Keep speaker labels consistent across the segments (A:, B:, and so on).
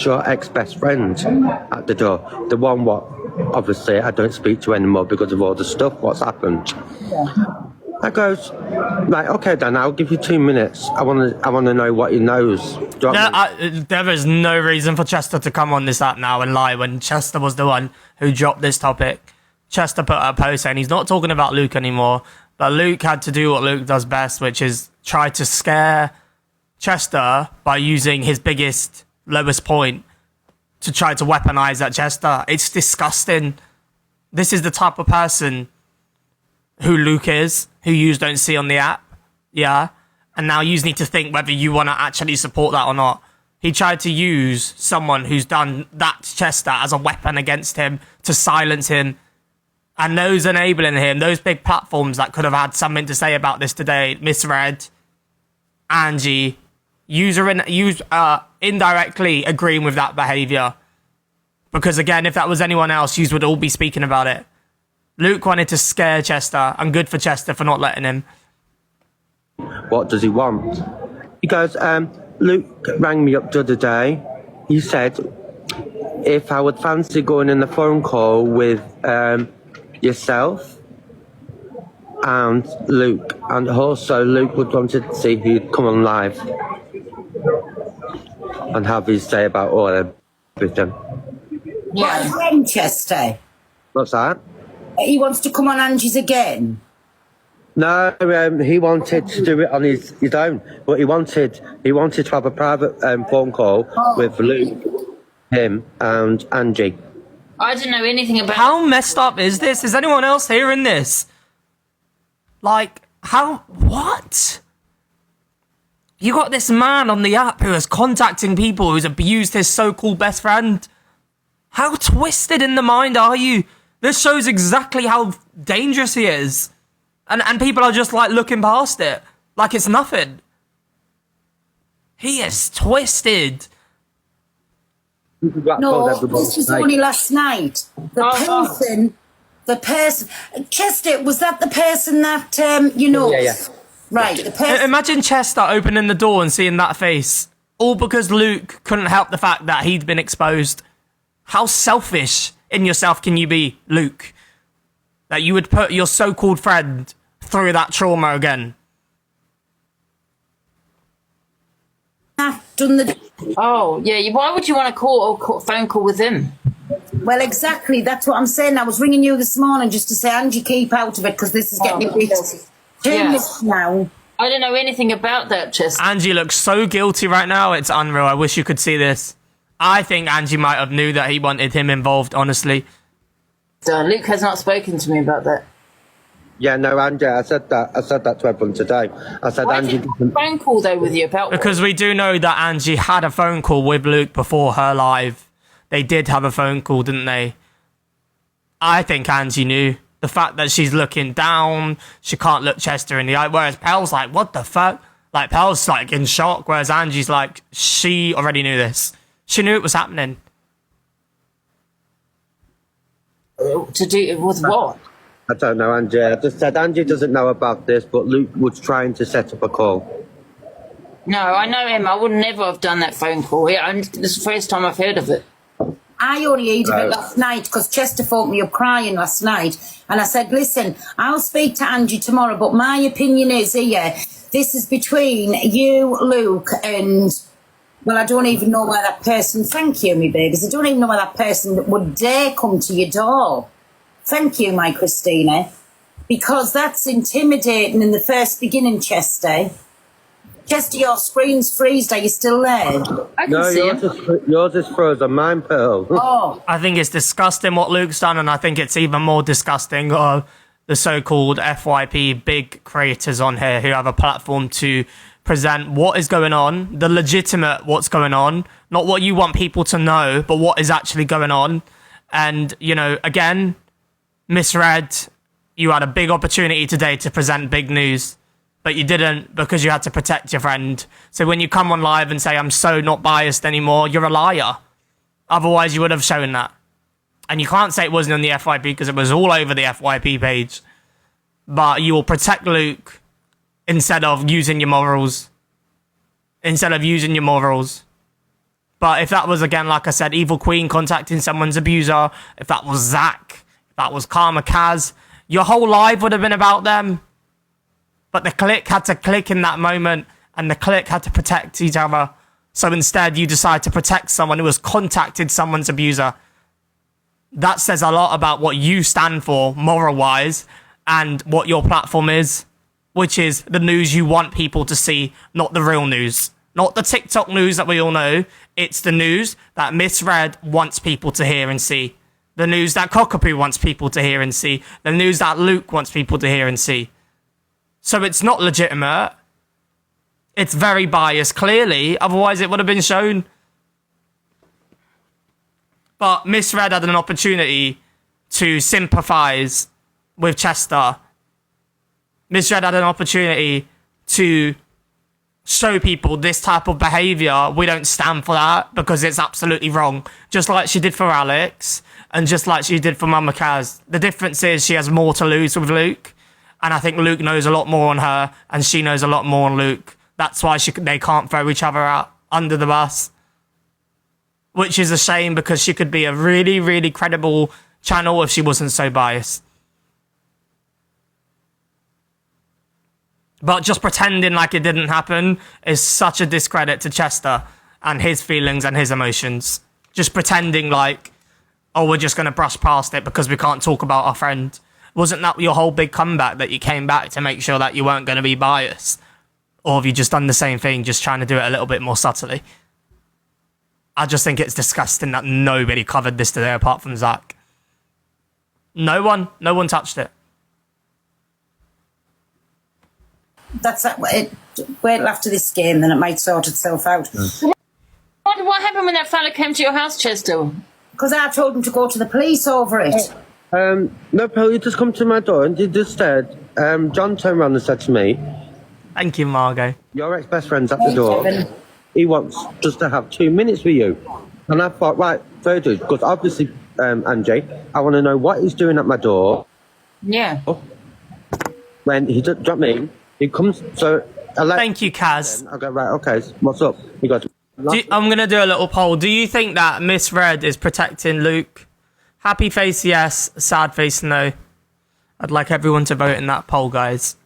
A: it's your ex-best friend at the door. The one what, obviously, I don't speak to anymore because of all the stuff, what's happened. I goes, right, okay, Dan, I'll give you 2 minutes. I want to know what he knows.
B: There is no reason for Chester to come on this app now and lie when Chester was the one who dropped this topic. Chester put out a post saying he's not talking about Luke anymore, but Luke had to do what Luke does best, which is try to scare Chester by using his biggest, lowest point to try to weaponize that Chester. It's disgusting. This is the type of person who Luke is, who you don't see on the app, yeah? And now you need to think whether you want to actually support that or not. He tried to use someone who's done that to Chester as a weapon against him to silence him. And those enabling him, those big platforms that could have had something to say about this today, Misread, Angie, indirectly agreeing with that behaviour. Because again, if that was anyone else, you would all be speaking about it. Luke wanted to scare Chester, and good for Chester for not letting him.
A: What does he want? He goes, Luke rang me up the other day. He said if I would fancy going in a phone call with yourself and Luke, and also Luke would want to see who'd come on live and have his say about all everything.
C: Yeah, Manchester.
A: What's that?
C: He wants to come on Angie's again.
A: No, he wanted to do it on his own, but he wanted to have a private phone call with Luke, him, and Angie.
D: I didn't know anything about.
B: How messed up is this? Is anyone else hearing this? Like, how? What? You got this man on the app who is contacting people who's abused his so-called best friend. How twisted in the mind are you? This shows exactly how dangerous he is. And people are just like looking past it. Like it's nothing. He is twisted.
C: No, this was only last night. The person, Chester, was that the person that,
A: Yeah.
C: Right, the person.
B: Imagine Chester opening the door and seeing that face. All because Luke couldn't help the fact that he'd been exposed. How selfish in yourself can you be, Luke? That you would put your so-called friend through that trauma again.
D: Oh, yeah. Why would you want to call a phone call with him?
C: Well, exactly. That's what I'm saying. I was ringing you this morning just to say, Angie, keep out of it because this is getting a bit too much now.
D: I don't know anything about that, Chester.
B: Angie looks so guilty right now. It's unreal. I wish you could see this. I think Angie might have knew that he wanted him involved, honestly.
D: Luke has not spoken to me about that.
A: Yeah, no, Angie, I said that to everyone today. I said
D: Why
A: Angie
D: did a phone call though with you about
B: because we do know that Angie had a phone call with Luke before her live. They did have a phone call, didn't they? I think Angie knew. The fact that she's looking down, she can't look Chester in the eye, whereas Pel's like, what the fuck? Like, Pel's like in shock, whereas Angie's like, she already knew this. She knew it was happening.
D: To do with what?
A: I don't know, Angie. I just said Angie doesn't know about this, but Luke was trying to set up a call.
D: No, I know him. I would never have done that phone call. This is the first time I've heard of it.
C: I only heard of it last night because Chester phoned me up crying last night. And I said, listen, I'll speak to Angie tomorrow, but my opinion is here, this is between you, Luke, and, well, I don't even know why that person, thank you, me babies, I don't even know why that person would dare come to your door. Thank you, my Christina. Because that's intimidating in the first beginning, Chester. Chester, your screen's freezed. Are you still there?
D: I can see him.
A: Yours is frozen. Mine, Pearl.
C: Oh.
B: I think it's disgusting what Luke's done, and I think it's even more disgusting the so-called FYP big creators on here who have a platform to present what is going on, the legitimate what's going on, not what you want people to know, but what is actually going on. And, you know, again, Misread, you had a big opportunity today to present big news, but you didn't because you had to protect your friend. So when you come on live and say, I'm so not biased anymore, you're a liar. Otherwise, you would have shown that. And you can't say it wasn't on the FYP because it was all over the FYP page. But you will protect Luke instead of using your morals. But if that was, again, like I said, Evil Queen contacting someone's abuser, if that was Zach, if that was Karma Kaz, your whole life would have been about them. But the clique had to click in that moment, and the clique had to protect each other. So instead, you decide to protect someone who has contacted someone's abuser. That says a lot about what you stand for, moral-wise, and what your platform is, which is the news you want people to see, not the real news. Not the TikTok news that we all know. It's the news that Miss Red wants people to hear and see. The news that Cockapoo wants people to hear and see. The news that Luke wants people to hear and see. So it's not legitimate. It's very biased, clearly. Otherwise, it would have been shown. But Miss Red had an opportunity to sympathise with Chester. Miss Red had an opportunity to show people this type of behaviour. We don't stand for that because it's absolutely wrong. Just like she did for Alex and just like she did for Mama Kaz. The difference is she has more to lose with Luke. And I think Luke knows a lot more on her and she knows a lot more on Luke. That's why they can't throw each other out under the bus. Which is a shame because she could be a really, really credible channel if she wasn't so biased. But just pretending like it didn't happen is such a discredit to Chester and his feelings and his emotions. Just pretending like, oh, we're just going to brush past it because we can't talk about our friend. Wasn't that your whole big comeback, that you came back to make sure that you weren't going to be biased? Or have you just done the same thing, just trying to do it a little bit more subtly? I just think it's disgusting that nobody covered this today apart from Zach. No one touched it.
C: That's it. Wait till after this game, then it might sort itself out.
D: What happened when that fella came to your house, Chester?
C: Because I told him to go to the police over it.
A: No, Pearl, you just come to my door and you just said, John turned around and said to me,
B: Thank you, Margot.
A: your ex-best friend's at the door. He wants just to have 2 minutes with you. And I thought, right, fair dude, because obviously, Angie, I want to know what he's doing at my door.
D: Yeah.
A: When he dropped me, he comes, so I let
B: Thank you, Kaz.
A: I go, right, okay, what's up? He goes,
B: I'm going to do a little poll. Do you think that Miss Red is protecting Luke? Happy face, yes. Sad face, no. I'd like everyone to vote in that poll, guys.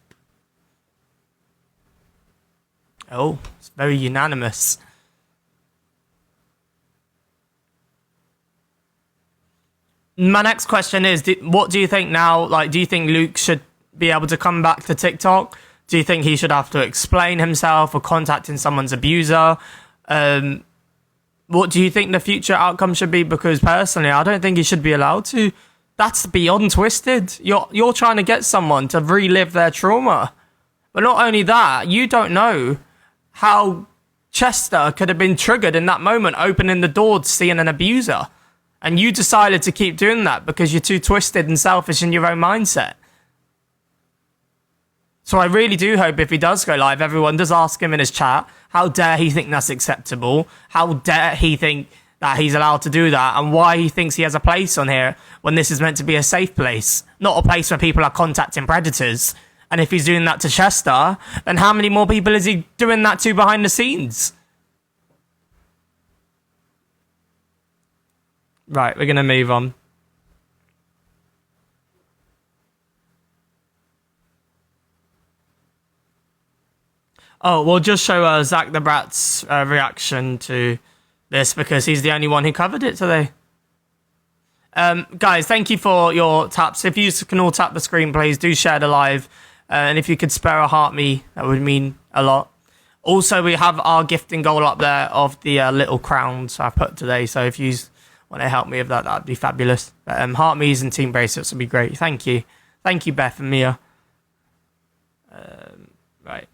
B: Oh, it's very unanimous. My next question is, what do you think now? Like, do you think Luke should be able to come back to TikTok? Do you think he should have to explain himself for contacting someone's abuser? What do you think the future outcome should be? Because personally, I don't think he should be allowed to. That's beyond twisted. You're trying to get someone to relive their trauma. But not only that, you don't know how Chester could have been triggered in that moment, opening the door to seeing an abuser. And you decided to keep doing that because you're too twisted and selfish in your own mindset. So I really do hope if he does go live, everyone does ask him in his chat, how dare he think that's acceptable? How dare he think that he's allowed to do that? And why he thinks he has a place on here when this is meant to be a safe place, not a place where people are contacting predators. And if he's doing that to Chester, then how many more people is he doing that to behind the scenes? Right, we're going to move on. Oh, we'll just show Zach the Brat's reaction to this because he's the only one who covered it today. Guys, thank you for your taps. If you can all tap the screen, please do share the live. And if you could spare a heart me, that would mean a lot. Also, we have our gifting goal up there of the little crowns I put today. So if you want to help me with that, that'd be fabulous. Heart me's and team bracelets would be great. Thank you. Thank you, Beth and Mia. Right.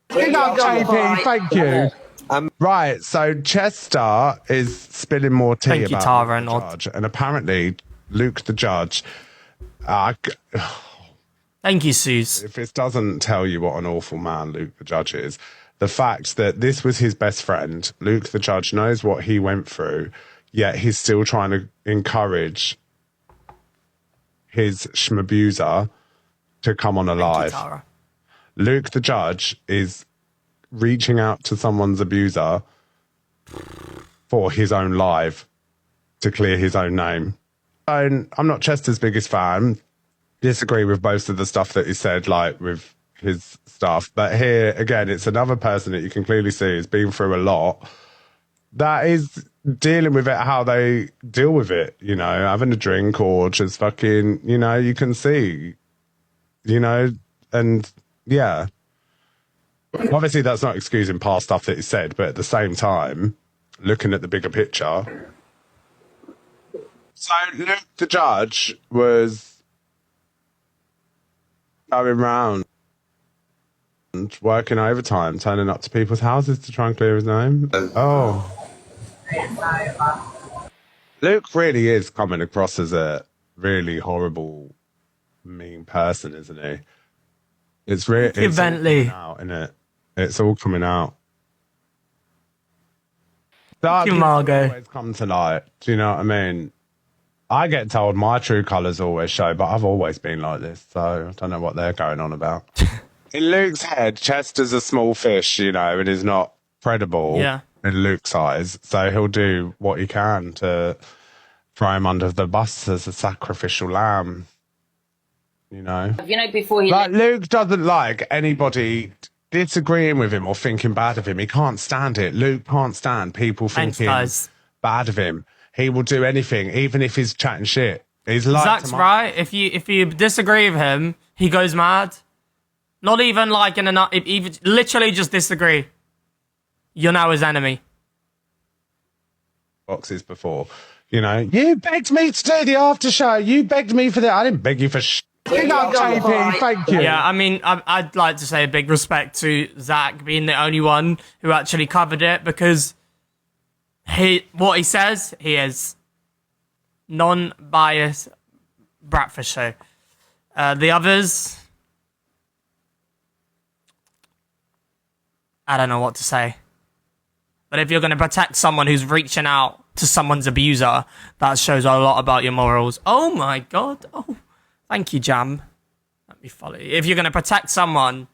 E: Big up, JP. Thank you. Right, so Chester is spilling more tea
B: Thank you,
E: about
B: Tara
E: Luke
B: and
E: the judge, and apparently Luke the judge.
B: Thank you, Suze.
E: If it doesn't tell you what an awful man Luke the judge is, the fact that this was his best friend, Luke the judge knows what he went through, yet he's still trying to encourage his schmabuser to come on alive.
B: Thank you, Tara.
E: Luke the judge is reaching out to someone's abuser for his own live to clear his own name. And I'm not Chester's biggest fan. Disagree with most of the stuff that he said, like with his stuff. But here, again, it's another person that you can clearly see has been through a lot. That is dealing with it how they deal with it, you know, having a drink or just fucking, you know, you can see, you know, and yeah. Obviously, that's not excusing past stuff that he said, but at the same time, looking at the bigger picture. So Luke the judge was going round and working overtime, turning up to people's houses to try and clear his name. Oh. Luke really is coming across as a really horrible, mean person, isn't he? It's really it's all coming out, isn't it? It's all coming out. That
B: Margot.
E: always come to light. Do you know what I mean? I get told my true colours always show, but I've always been like this, so I don't know what they're going on about. In Luke's head, Chester's a small fish, you know, and is not credible in Luke's eyes, so he'll do what he can to throw him under the bus as a sacrificial lamb, you know.
D: You know, before he...
E: Like, Luke doesn't like anybody disagreeing with him or thinking bad of him. He can't stand it. Luke can't stand people thinking bad of him. He will do anything, even if he's chatting shit. He's like
B: Zach's right. If you disagree with him, he goes mad. Not even like in a... If you literally just disagree, you're now his enemy.
E: Boxes before. You know, you begged me to do the after show. You begged me for that. I didn't beg you for Big up, JP. Thank you.
B: Yeah, I mean, I'd like to say a big respect to Zach being the only one who actually covered it, because what he says, he is non-biased Bratfish show. The others, I don't know what to say. But if you're going to protect someone who's reaching out to someone's abuser, that shows a lot about your morals. Oh my God. Oh, thank you, Jam. Let me follow you. If you're going to protect someone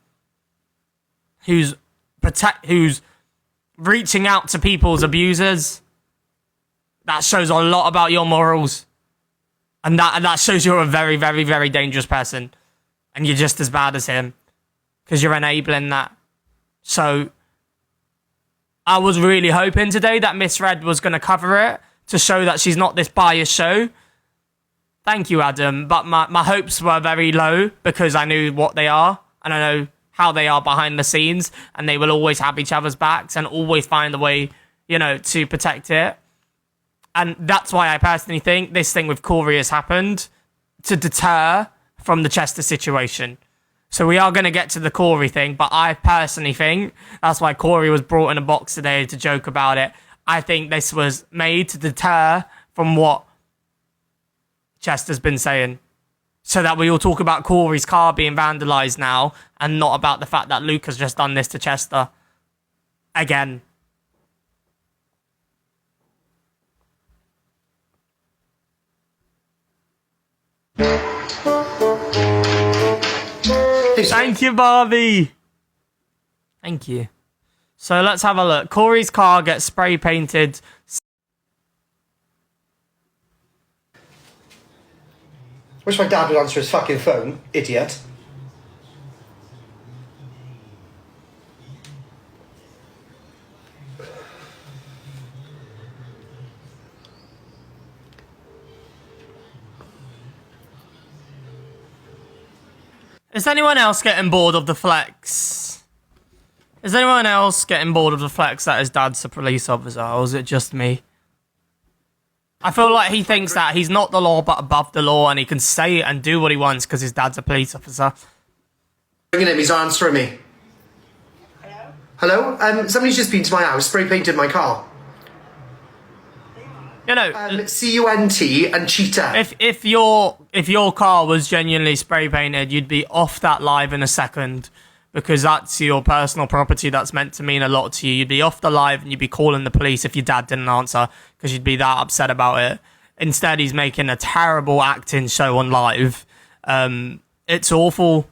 B: who's reaching out to people's abusers, that shows a lot about your morals. And that shows you're a very, very, very dangerous person. And you're just as bad as him, because you're enabling that. So I was really hoping today that Miss Red was going to cover it to show that she's not this biased show. Thank you, Adam. But my hopes were very low, because I knew what they are, and I know how they are behind the scenes, and they will always have each other's backs and always find a way, you know, to protect it. And that's why I personally think this thing with Corey has happened to deter from the Chester situation. So we are going to get to the Corey thing, but I personally think that's why Corey was brought in a box today to joke about it. I think this was made to deter from what Chester's been saying, so that we all talk about Corey's car being vandalised now and not about the fact that Luke has just done this to Chester again. Thank you, Barbie. Thank you. So let's have a look. Corey's car gets spray painted.
F: Wish my dad would answer his fucking phone, idiot.
B: Is anyone else getting bored of the flex? Is anyone else getting bored of the flex that his dad's a police officer, or is it just me? I feel like he thinks that he's not the law but above the law, and he can say and do what he wants because his dad's a police officer.
F: Ringing him, he's answering me. Hello? Somebody's just been to my house, spray painted my car.
B: You know,
F: CUNT and cheetah.
B: If your car was genuinely spray painted, you'd be off that live in a second, because that's your personal property that's meant to mean a lot to you. You'd be off the live and you'd be calling the police if your dad didn't answer, because you'd be that upset about it. Instead, he's making a terrible acting show on live. It's awful.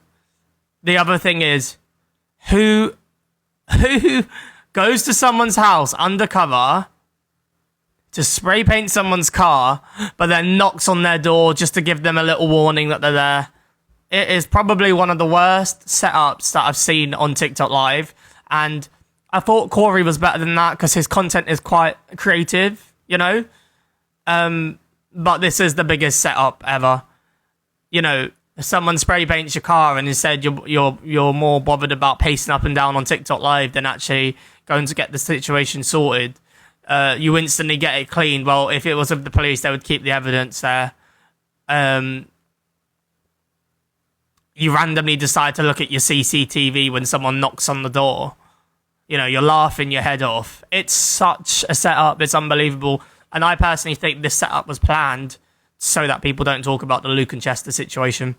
B: The other thing is, who goes to someone's house undercover to spray paint someone's car, but then knocks on their door just to give them a little warning that they're there. It is probably one of the worst setups that I've seen on TikTok Live, and I thought Corey was better than that because his content is quite creative, you know? But this is the biggest setup ever. You know, someone spray paints your car and instead you're more bothered about pacing up and down on TikTok Live than actually going to get the situation sorted. You instantly get it clean. Well, if it was of the police, they would keep the evidence there. You randomly decide to look at your CCTV when someone knocks on the door. You know, you're laughing your head off. It's such a setup. It's unbelievable. And I personally think this setup was planned so that people don't talk about the Luke and Chester situation.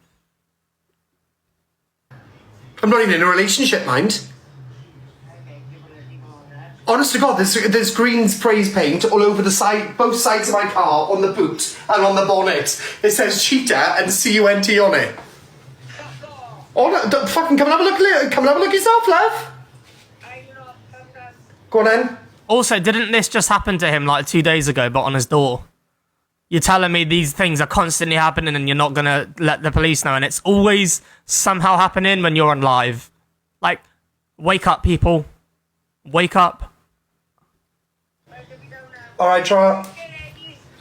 F: I'm not even in a relationship, mind. Honest to God, there's green spray paint all over the side, both sides of my car, on the boot and on the bonnet. It says cheetah and C-U-N-T on it. Oh, no, don't fucking come and have a look. Come and have a look yourself, love. Go on then.
B: Also, didn't this just happen to him like 2 days ago, but on his door? You're telling me these things are constantly happening and you're not going to let the police know, and it's always somehow happening when you're on live. Like, wake up, people. Wake up.
F: Alright, try it.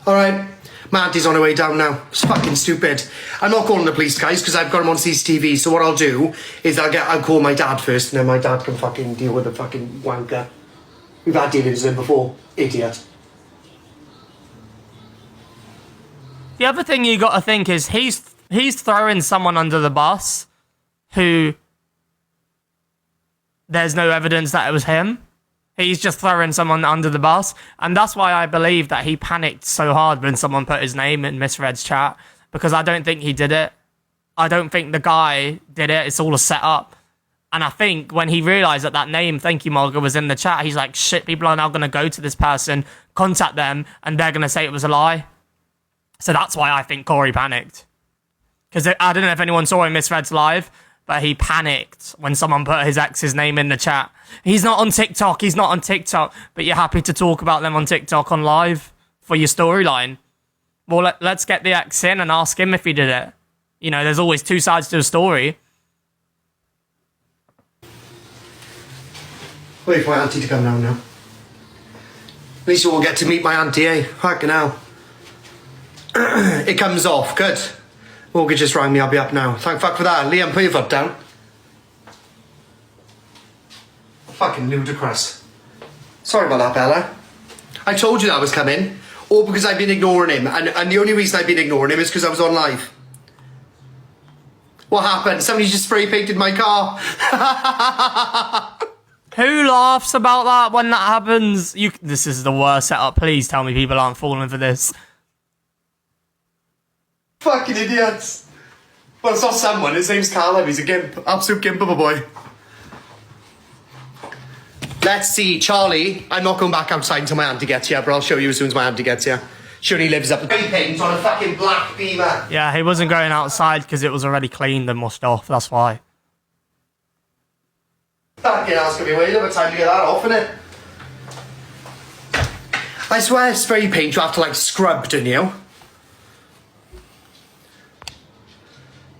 F: Alright. My auntie's on her way down now. It's fucking stupid. I'm not calling the police, guys, because I've got him on CCTV, so what I'll do is I'll call my dad first, and then my dad can fucking deal with the fucking wanker. We've had dealings with him before. Idiot.
B: The other thing you got to think is he's throwing someone under the bus who there's no evidence that it was him. He's just throwing someone under the bus. And that's why I believe that he panicked so hard when someone put his name in Miss Red's chat, because I don't think he did it. I don't think the guy did it. It's all a setup. And I think when he realised that that name, thank you, Margaret, was in the chat, he's like, shit, people are now going to go to this person, contact them, and they're going to say it was a lie. So that's why I think Corey panicked. Because I don't know if anyone saw him Miss Red's live, but he panicked when someone put his ex's name in the chat. He's not on TikTok, but you're happy to talk about them on TikTok on live for your storyline. Well, let's get the ex in and ask him if he did it. You know, there's always two sides to a story.
F: Wait for my auntie to come down now. At least you all get to meet my auntie, eh? Fucking hell. It comes off, good. Mortgage just rang me, I'll be up now. Thank fuck for that. Liam, put your foot down. Fucking ludicrous. Sorry about that, Bella. I told you that was coming. All because I've been ignoring him. And the only reason I've been ignoring him is because I was on live. What happened? Somebody just spray painted my car.
B: Who laughs about that when that happens? This is the worst setup. Please tell me people aren't falling for this.
F: Fucking idiots. Well, it's not someone. His name's Caleb. He's a gimp. Absolute gimp of a boy. Let's see, Charlie. I'm not going back outside until my auntie gets here, but I'll show you as soon as my auntie gets here. She only lives up spray paint on a fucking black Beamer.
B: Yeah, he wasn't going outside because it was already cleaned and washed off. That's why.
F: Fucking hell, it's gonna be waiting by the time to get that off, innit? I swear, spray paint you have to like scrub, don't you?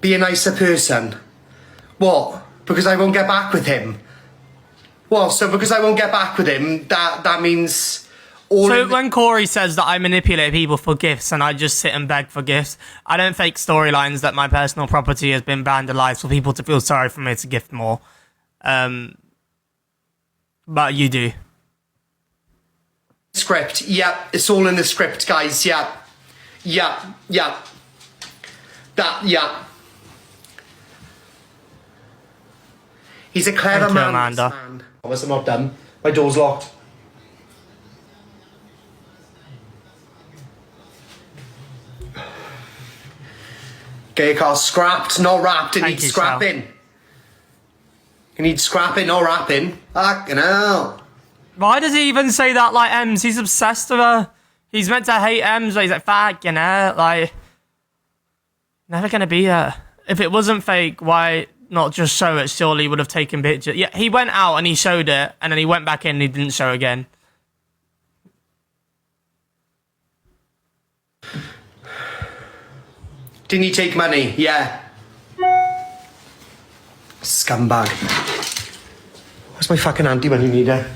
F: Be a nicer person. What? Because I won't get back with him? Well, so because I won't get back with him, that means all.
B: So when Corey says that I manipulate people for gifts and I just sit and beg for gifts, I don't fake storylines that my personal property has been vandalized for people to feel sorry for me to gift more. But you do.
F: Script, yeah, it's all in the script, guys, yeah. Yeah. He's a clever
B: Thank you,
F: man.
B: Amanda.
F: Man. Promise I'm not done. My door's locked. Get your car scrapped, not wrapped. It
B: Thank
F: needs
B: you,
F: scrapping. You need scrapping, not wrapping. Fucking hell.
B: Why does he even say that like Ems? He's obsessed with her. He's meant to hate Ems, but he's like, fuck, you know, like, never gonna be her. If it wasn't fake, why not just show it, surely he would have taken pictures. Yeah, he went out and he showed it, and then he went back in and he didn't show again.
F: Didn't he take money? Yeah. Scumbag. Where's my fucking auntie when you need her?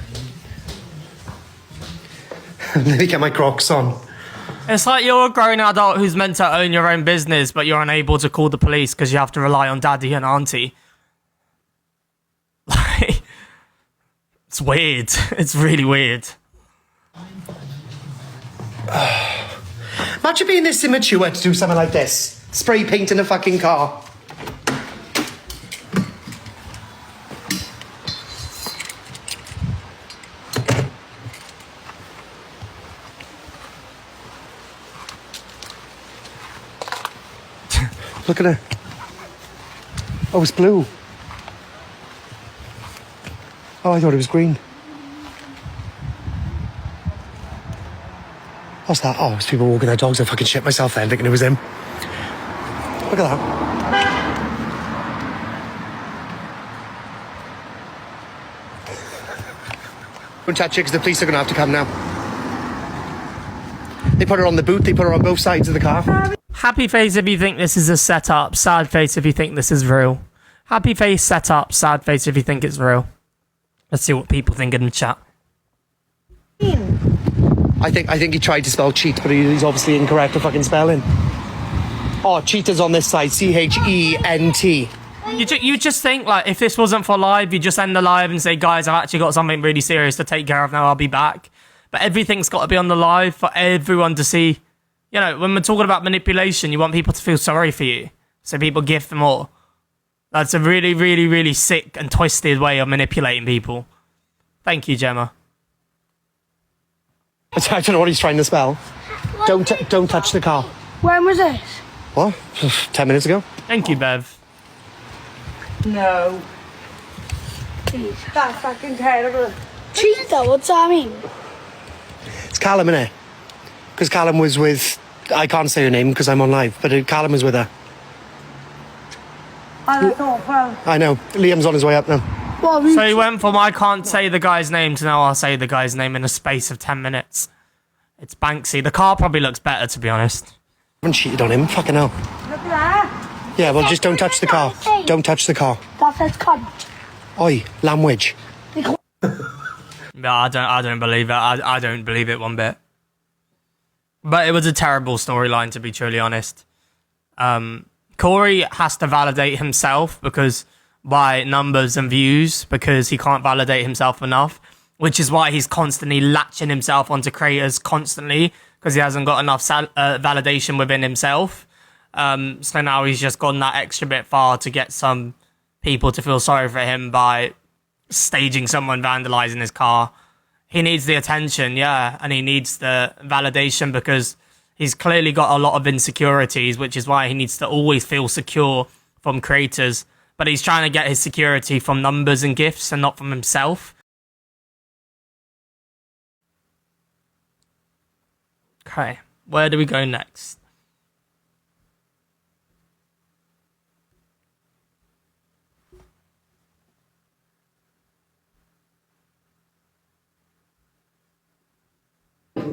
F: Let me get my Crocs on.
B: It's like you're a grown adult who's meant to own your own business, but you're unable to call the police because you have to rely on daddy and auntie. Like, it's weird. It's really weird.
F: Imagine being this immature to do something like this. Spray paint in a fucking car. Look at her. Oh, it's blue. Oh, I thought it was green. What's that? Oh, it's people walking their dogs. I fucking shit myself then, thinking it was him. Look at that. Don't touch it because the police are going to have to come now. They put her on the boot. They put her on both sides of the car.
B: Happy face if you think this is a setup. Sad face if you think this is real. Happy face setup. Sad face if you think it's real. Let's see what people think in the chat.
F: I think he tried to spell cheat, but he's obviously incorrect with fucking spelling. Oh, cheat is on this side. CHENT.
B: You just think, like, if this wasn't for live, you just end the live and say, guys, I've actually got something really serious to take care of now. I'll be back. But everything's got to be on the live for everyone to see. You know, when we're talking about manipulation, you want people to feel sorry for you. So people give them more. That's a really, really, really sick and twisted way of manipulating people. Thank you, Gemma.
F: I don't know what he's trying to spell. Don't touch the car.
G: When was this?
F: What? 10 minutes ago?
B: Thank you, Bev.
G: No. That's fucking terrible. Cheetah, what's that mean?
F: It's Callum, innit? Because Callum was with... I can't say her name because I'm on live, but Callum was with her.
G: And I thought, well...
F: I know. Liam's on his way up now.
G: Well,
B: So he went from I can't say the guy's name to now I'll say the guy's name in a space of 10 minutes. It's Banksy. The car probably looks better, to be honest.
F: I haven't cheated on him. Fucking hell.
G: look at that.
F: Yeah, well, just don't touch the car. Don't touch the car.
G: That says cunt.
F: Oi, language.
B: No, I don't believe it. I don't believe it one bit. But it was a terrible storyline, to be truly honest. Corey has to validate himself because by numbers and views, because he can't validate himself enough, which is why he's constantly latching himself onto creators constantly because he hasn't got enough validation within himself. So now he's just gone that extra bit far to get some people to feel sorry for him by staging someone vandalizing his car. He needs the attention, yeah, and he needs the validation because he's clearly got a lot of insecurities, which is why he needs to always feel secure from creators. But he's trying to get his security from numbers and gifts and not from himself. Okay, where do we go next?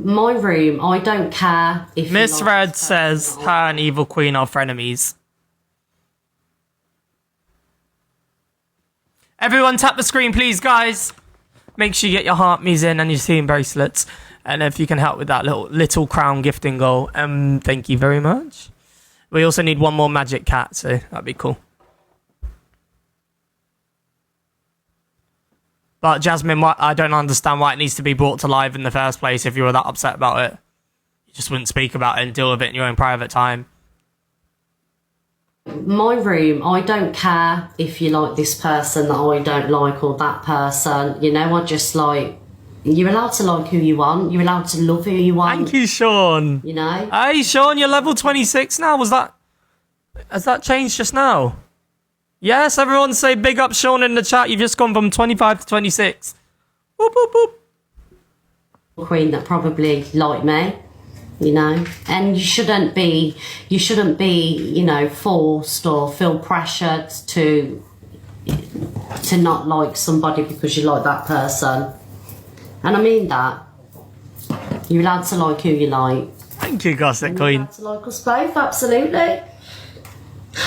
H: My room, I don't care if
B: Miss Red says her and Evil Queen are frenemies. Everyone tap the screen, please, guys. Make sure you get your heart me's in and your team bracelets. And if you can help with that little crown gifting goal, thank you very much. We also need one more magic cat, so that'd be cool. But Jasmine, I don't understand why it needs to be brought to live in the first place if you were that upset about it. You just wouldn't speak about it and deal with it in your own private time.
H: My room, I don't care if you like this person that I don't like or that person. You know, I just like... You're allowed to like who you want. You're allowed to love who you want.
B: Thank you, Sean.
H: You know?
B: Hey, Sean, you're level 26 now. Has that changed just now? Yes, everyone say big up Sean in the chat. You've just gone from 25 to 26. Boop, boop, boop.
H: Queen that probably like me. you know, and you shouldn't be, you know, forced or feel pressured to not like somebody because you like that person. And I mean that. You're allowed to like who you like.
B: Thank you, Gossip
H: You're
B: Queen.
H: allowed to like us both, absolutely.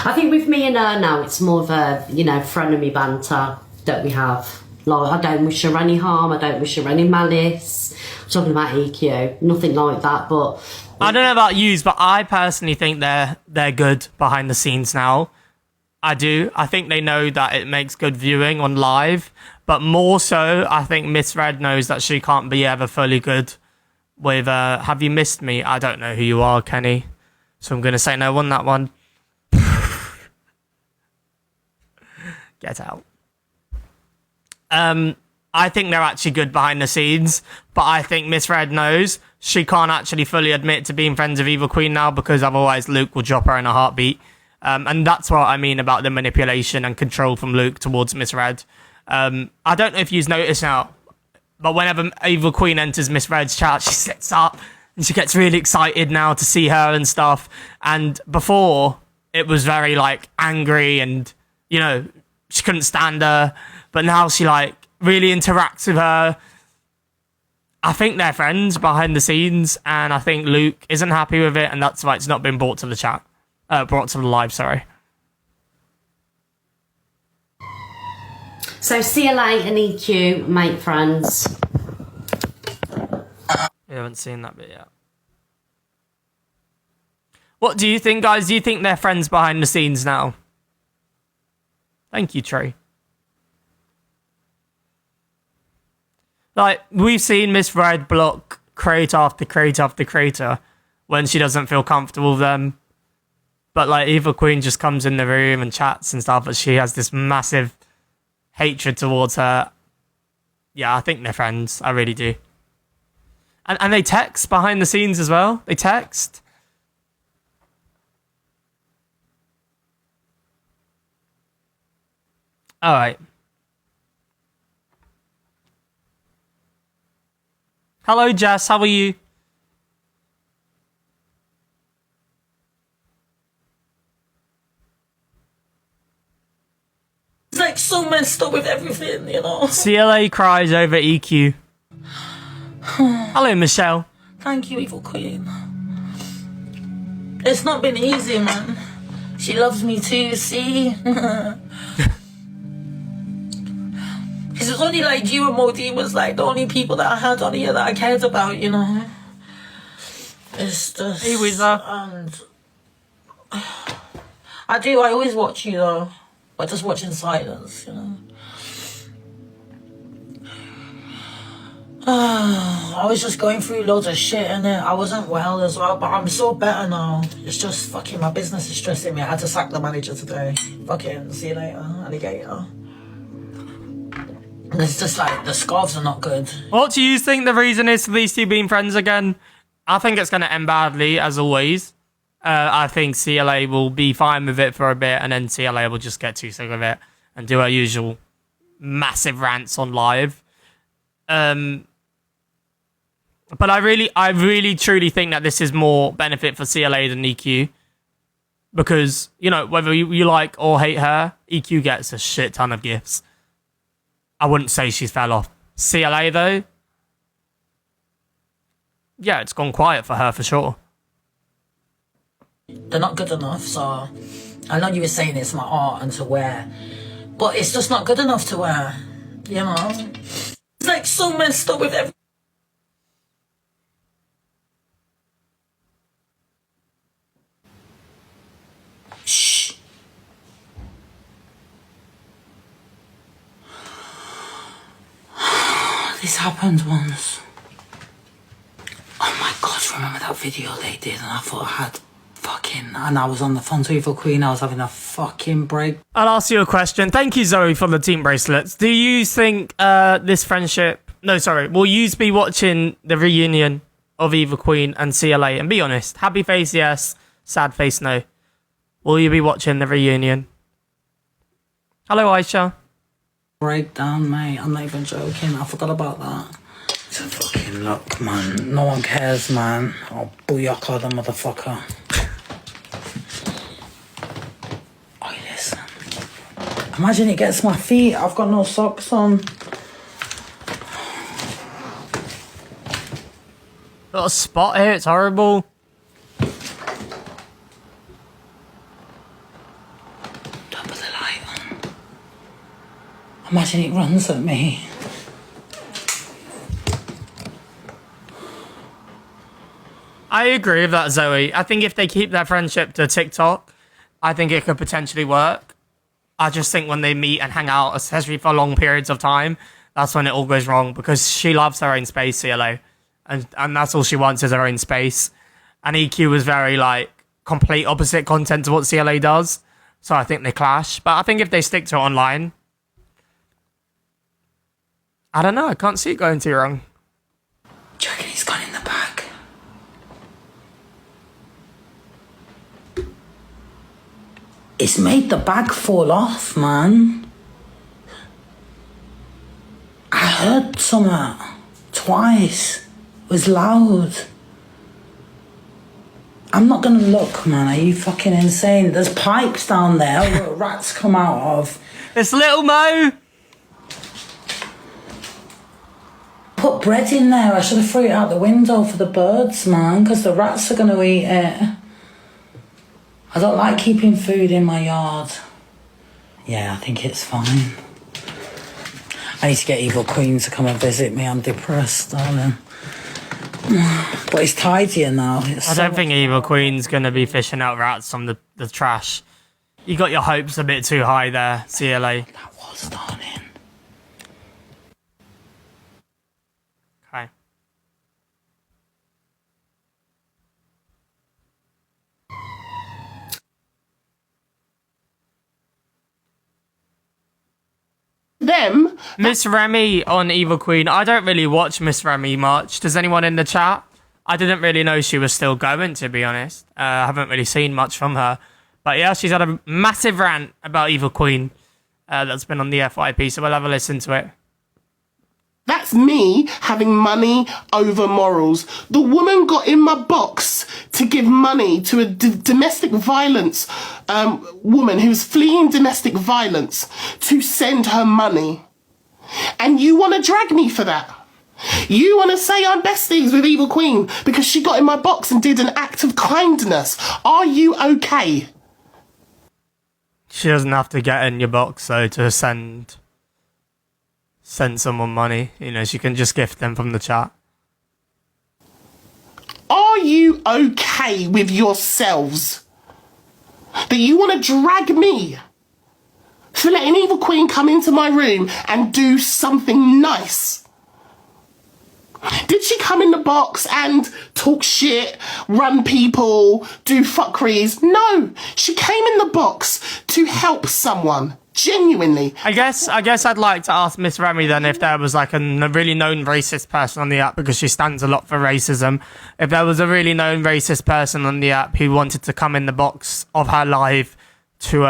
H: I think with me and her now, it's more of a, you know, frenemy banter that we have. Like, I don't wish her any harm, I don't wish her any malice. I'm talking about EQ, nothing like that, but...
B: I don't know about yous, but I personally think they're good behind the scenes now. I do. I think they know that it makes good viewing on live, but more so, I think Miss Red knows that she can't be ever fully good with, have you missed me? I don't know who you are, Kenny. So I'm going to say no on that one. Get out. I think they're actually good behind the scenes, but I think Miss Red knows she can't actually fully admit to being friends with Evil Queen now because otherwise Luke will drop her in a heartbeat. And that's what I mean about the manipulation and control from Luke towards Miss Red. I don't know if you've noticed now, but whenever Evil Queen enters Miss Red's chat, she sits up and she gets really excited now to see her and stuff. And before, it was very, like, angry and, you know, she couldn't stand her. But now she, like, really interacts with her. I think they're friends behind the scenes, and I think Luke isn't happy with it, and that's why it's not been brought to the chat. Brought to the live, sorry.
H: So CLA and EQ make friends.
B: We haven't seen that bit yet. What do you think, guys? Do you think they're friends behind the scenes now? Thank you, Trey. Like, we've seen Miss Red block creator after creator after creator when she doesn't feel comfortable with them. But, like, Evil Queen just comes in the room and chats and stuff, but she has this massive hatred towards her. Yeah, I think they're friends. I really do. And they text behind the scenes as well. They text. All right. Hello, Jess. How are you?
I: It's like so messed up with everything, you know.
B: CLA cries over EQ. Hello, Michelle.
I: Thank you, Evil Queen. It's not been easy, man. She loves me too, see? It was only like you and Modi was like the only people that I had on here that I cared about, you know. It's just...
B: Hey, Wizard.
I: And I always watch you though. But just watch in silence, you know. I was just going through loads of shit in it. I wasn't well as well, but I'm so better now. It's just fucking my business is stressing me. I had to sack the manager today. Fucking see you later, alligator. And it's just like the scarves are not good.
B: What do you think the reason is for these two being friends again? I think it's going to end badly, as always. I think CLA will be fine with it for a bit, and then CLA will just get too sick of it and do her usual massive rants on live. But I really truly think that this is more benefit for CLA than EQ. Because, you know, whether you like or hate her, EQ gets a shit ton of gifts. I wouldn't say she's fell off. CLA, though, yeah, it's gone quiet for her for sure.
I: They're not good enough, so I know you were saying it's my art and to wear, but it's just not good enough to wear, you know? It's like so messed up with everything. Shh. This happened once. Oh my god, remember that video they did and I thought I had fucking... And I was on the phone to Evil Queen, I was having a fucking break.
B: I'll ask you a question. Thank you, Zoe, for the team bracelets. Do you think this friendship... No, sorry. Will you be watching the reunion of Evil Queen and CLA? And be honest. Happy face, yes. Sad face, no. Will you be watching the reunion? Hello, Aisha.
I: Breakdown, mate. I'm not even joking. I forgot about that. It's a fucking look, man. No one cares, man. I'll booyaka the motherfucker. Oh, listen. Imagine it gets my feet. I've got no socks on.
B: Got a spot here, it's horrible.
I: Don't put the light on. Imagine it runs at me.
B: I agree with that, Zoe. I think if they keep their friendship to TikTok, I think it could potentially work. I just think when they meet and hang out, especially for long periods of time, that's when it all goes wrong, because she loves her own space, CLO. And that's all she wants is her own space. And EQ was very, like, complete opposite content to what CLA does. So I think they clash. But I think if they stick to it online, I don't know. I can't see it going too wrong.
I: Do you reckon he's gone in the bag? It's made the bag fall off, man. I heard something twice. It was loud. I'm not gonna look, man. Are you fucking insane? There's pipes down there where rats come out of.
B: It's little Mo.
I: Put bread in there. I should have threw it out the window for the birds, man, because the rats are gonna eat it. I don't like keeping food in my yard. Yeah, I think it's fine. I need to get Evil Queen to come and visit me. I'm depressed, darling. But it's tidier now.
B: I don't think Evil Queen's going to be fishing out rats from the trash. You got your hopes a bit too high there, CLA.
I: That was darling.
B: Okay.
J: Them.
B: Miss Remy on Evil Queen. I don't really watch Miss Remy much. Does anyone in the chat? I didn't really know she was still going, to be honest. I haven't really seen much from her. But yeah, she's had a massive rant about Evil Queen that's been on the FYP, so we'll have a listen to it.
J: That's me having money over morals. The woman got in my box to give money to a domestic violence woman who's fleeing domestic violence to send her money. And you want to drag me for that? You want to say I'm besties with Evil Queen because she got in my box and did an act of kindness. Are you okay?
B: She doesn't have to get in your box, though, to send someone money. You know, she can just gift them from the chat.
J: Are you okay with yourselves? That you want to drag me for letting Evil Queen come into my room and do something nice? Did she come in the box and talk shit, run people, do fuckeries? No, she came in the box to help someone. Genuinely.
B: I guess I'd like to ask Miss Remy then if there was like a really known racist person on the app, because she stands a lot for racism. If there was a really known racist person on the app who wanted to come in the box of her live to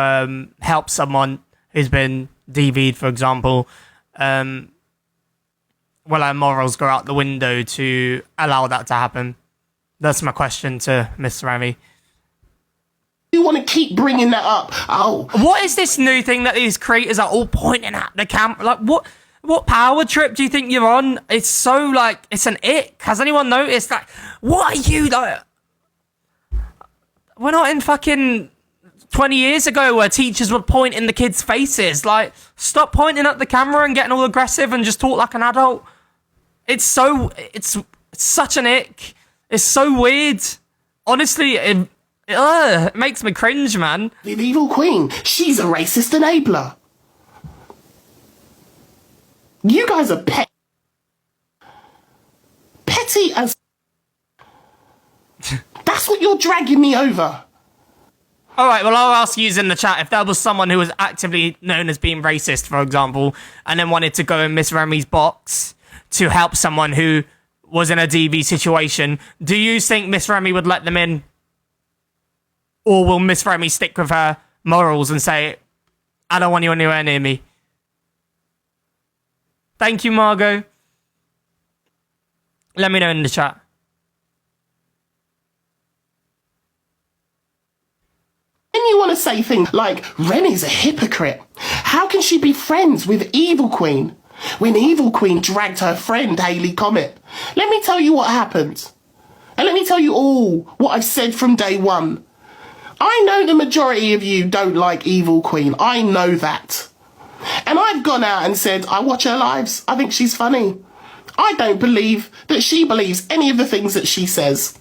B: help someone who's been DV'd, for example, will her morals go out the window to allow that to happen? That's my question to Miss Remy.
J: You want to keep bringing that up? Oh,
B: what is this new thing that these creators are all pointing at the camera? Like, what power trip do you think you're on? It's so like, it's an ick. Has anyone noticed that? What are you like? We're not in fucking 20 years ago where teachers would point in the kids' faces. Like, stop pointing at the camera and getting all aggressive and just talk like an adult. It's such an ick. It's so weird. Honestly, it makes me cringe, man.
J: The Evil Queen, she's a racist enabler. You guys are petty as... That's what you're dragging me over.
B: All right, well, I'll ask you in the chat, if there was someone who was actively known as being racist, for example, and then wanted to go in Miss Remy's box to help someone who was in a DV situation, do you think Miss Remy would let them in? Or will Miss Remy stick with her morals and say, I don't want you anywhere near me? Thank you, Margot. Let me know in the chat.
J: Then you want to say things like, Reni's a hypocrite. How can she be friends with Evil Queen when Evil Queen dragged her friend Hayley Comet? Let me tell you what happened. And let me tell you all what I've said from day one. I know the majority of you don't like Evil Queen. I know that. And I've gone out and said, I watch her lives. I think she's funny. I don't believe that she believes any of the things that she says.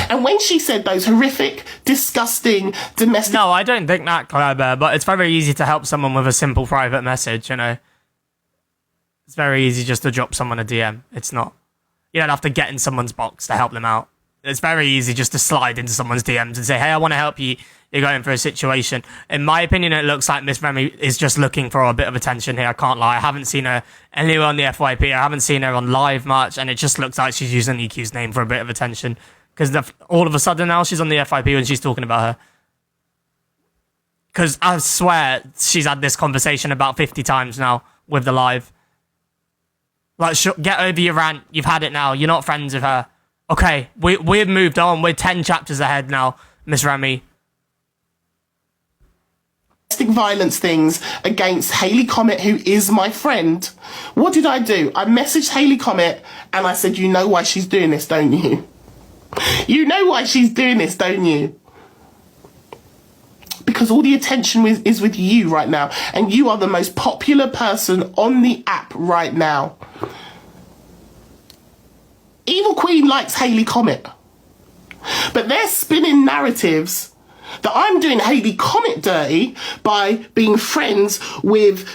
J: And when she said those horrific, disgusting, domestic...
B: No, I don't think that, Claire, but it's very easy to help someone with a simple private message, you know? It's very easy just to drop someone a DM. It's not. You don't have to get in someone's box to help them out. It's very easy just to slide into someone's DMs and say, hey, I want to help you. You're going through a situation. In my opinion, it looks like Miss Remy is just looking for a bit of attention here. I can't lie. I haven't seen her anywhere on the FYP. I haven't seen her on live much, and it just looks like she's using EQ's name for a bit of attention. Because all of a sudden now she's on the FYP when she's talking about her. Because I swear she's had this conversation about 50 times now with the live. Like, get over your rant. You've had it now. You're not friends with her. Okay, we've moved on. We're 10 chapters ahead now, Miss Remy.
J: Domestic violence things against Hayley Comet, who is my friend. What did I do? I messaged Hayley Comet and I said, you know why she's doing this, don't you? You know why she's doing this, don't you? Because all the attention is with you right now. And you are the most popular person on the app right now. Evil Queen likes Hayley Comet. But they're spinning narratives that I'm doing Hayley Comet dirty by being friends with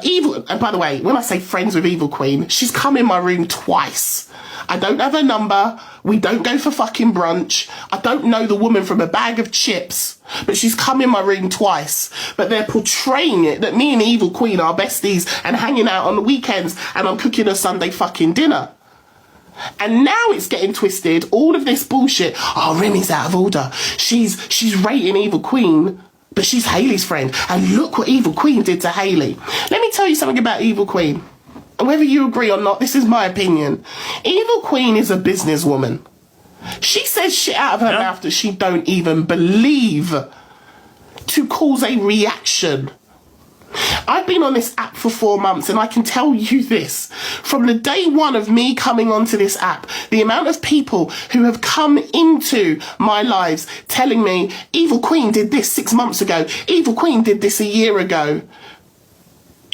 J: Evil... And by the way, when I say friends with Evil Queen, she's come in my room twice. I don't have her number. We don't go for fucking brunch. I don't know the woman from a bag of chips, but she's come in my room twice. But they're portraying it that me and Evil Queen are besties and hanging out on the weekends and I'm cooking a Sunday fucking dinner. And now it's getting twisted. All of this bullshit. Oh, Remy's out of order. She's rating Evil Queen, but she's Hayley's friend. And look what Evil Queen did to Hayley. Let me tell you something about Evil Queen. And whether you agree or not, this is my opinion. Evil Queen is a businesswoman. She says shit out of her mouth that she don't even believe to cause a reaction. I've been on this app for 4 months and I can tell you this. From the day one of me coming onto this app, the amount of people who have come into my lives telling me, Evil Queen did this 6 months ago. Evil Queen did this a year ago.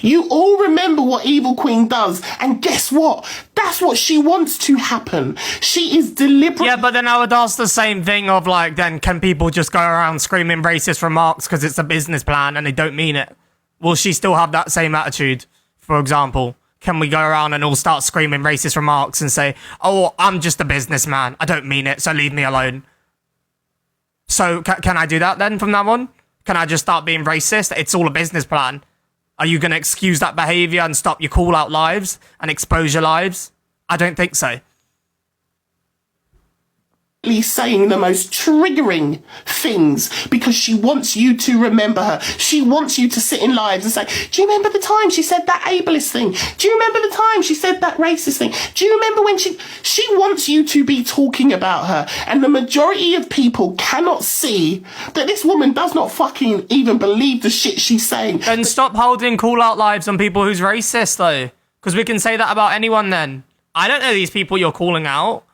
J: You all remember what Evil Queen does, and guess what? That's what she wants to happen. She is deliberate.
B: Yeah, but then I would ask the same thing of, like, then can people just go around screaming racist remarks because it's a business plan and they don't mean it? Will she still have that same attitude, for example? Can we go around and all start screaming racist remarks and say, oh, I'm just a businessman, I don't mean it, so leave me alone? So can I do that then from now on? Can I just start being racist? It's all a business plan. Are you going to excuse that behaviour and stop your call-out lives and expose your lives? I don't think so.
J: Saying the most triggering things because she wants you to remember her. She wants you to sit in lives and say, do you remember the time she said that ableist thing? Do you remember the time she said that racist thing? Do you remember when she wants you to be talking about her? And the majority of people cannot see that this woman does not fucking even believe the shit she's saying.
B: Then stop holding call-out lives on people who's racist, though. Because we can say that about anyone then. I don't know these people you're calling out.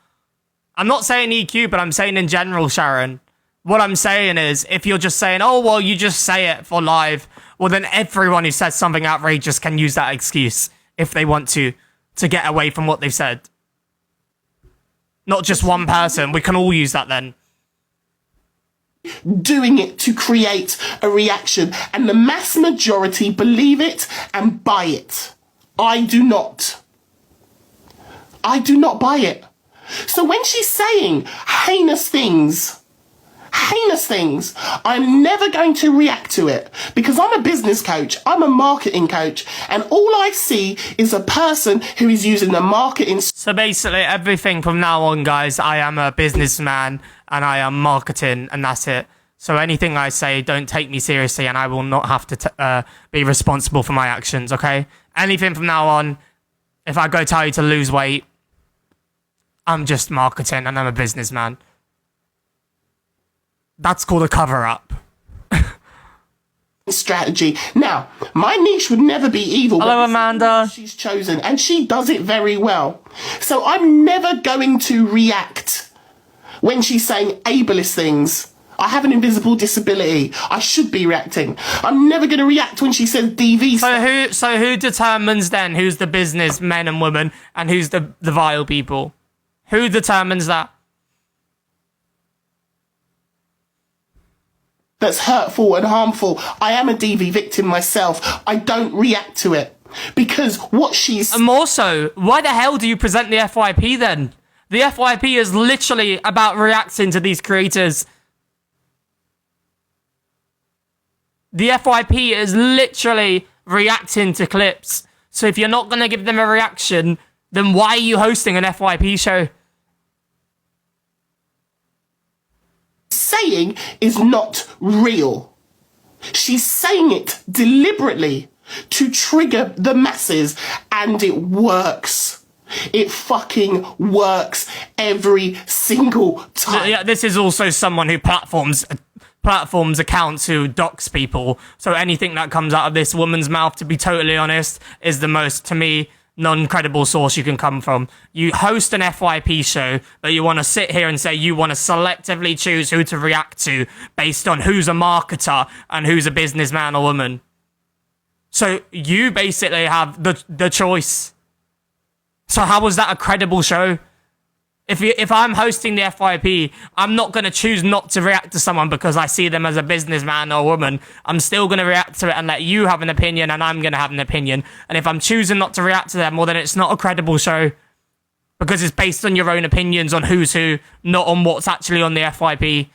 B: I'm not saying EQ, but I'm saying in general, Sharon. What I'm saying is, if you're just saying, oh, well, you just say it for live, well, then everyone who says something outrageous can use that excuse if they want to get away from what they've said. Not just one person. We can all use that then.
J: Doing it to create a reaction. And the mass majority believe it and buy it. I do not. I do not buy it. So when she's saying heinous things, I'm never going to react to it because I'm a business coach, I'm a marketing coach, and all I see is a person who is using the marketing.
B: So basically everything from now on, guys, I am a businessman and I am marketing and that's it. So anything I say, don't take me seriously and I will not have to be responsible for my actions, okay? Anything from now on, if I go tell you to lose weight, I'm just marketing and I'm a businessman. That's called a cover-up.
J: Strategy. Now, my niche would never be evil.
B: Hello, Amanda.
J: She's chosen, and she does it very well. So I'm never going to react when she's saying ableist things. I have an invisible disability. I should be reacting. I'm never going to react when she says DV.
B: So who determines then who's the business men and women and who's the vile people? Who determines that?
J: That's hurtful and harmful. I am a DV victim myself. I don't react to it because what she's...
B: And more so, why the hell do you present the FYP then? The FYP is literally about reacting to these creators. The FYP is literally reacting to clips. So if you're not going to give them a reaction, then why are you hosting an FYP show?
J: Saying is not real. She's saying it deliberately to trigger the masses, and it works. It fucking works every single time.
B: Yeah, this is also someone who platforms accounts who dox people. So anything that comes out of this woman's mouth, to be totally honest, is the most, to me, non-credible source you can come from. You host an FYP show, but you want to sit here and say you want to selectively choose who to react to based on who's a marketer and who's a businessman or woman. So you basically have the choice. So how was that a credible show? If I'm hosting the FYP, I'm not going to choose not to react to someone because I see them as a businessman or woman. I'm still going to react to it and let you have an opinion, and I'm going to have an opinion. And if I'm choosing not to react to them, well, then it's not a credible show because it's based on your own opinions on who's who, not on what's actually on the FYP.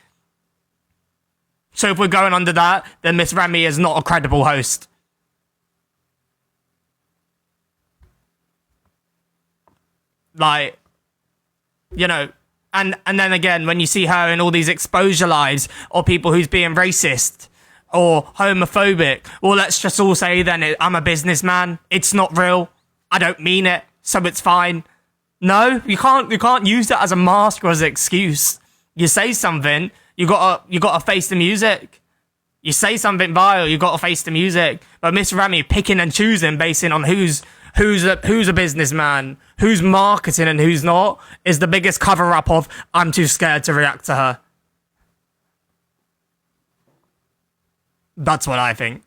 B: So if we're going under that, then Miss Remy is not a credible host. Like... You know, and then again, when you see her in all these exposure lives or people who's being racist or homophobic, well, let's just all say then I'm a businessman. It's not real. I don't mean it, so it's fine. No, you can't use that as a mask or as an excuse. You say something, you gotta face the music. You say something vile, you gotta face the music. But Miss Remy picking and choosing based on who's a businessman, who's marketing and who's not, is the biggest cover-up of I'm too scared to react to her. That's what I think.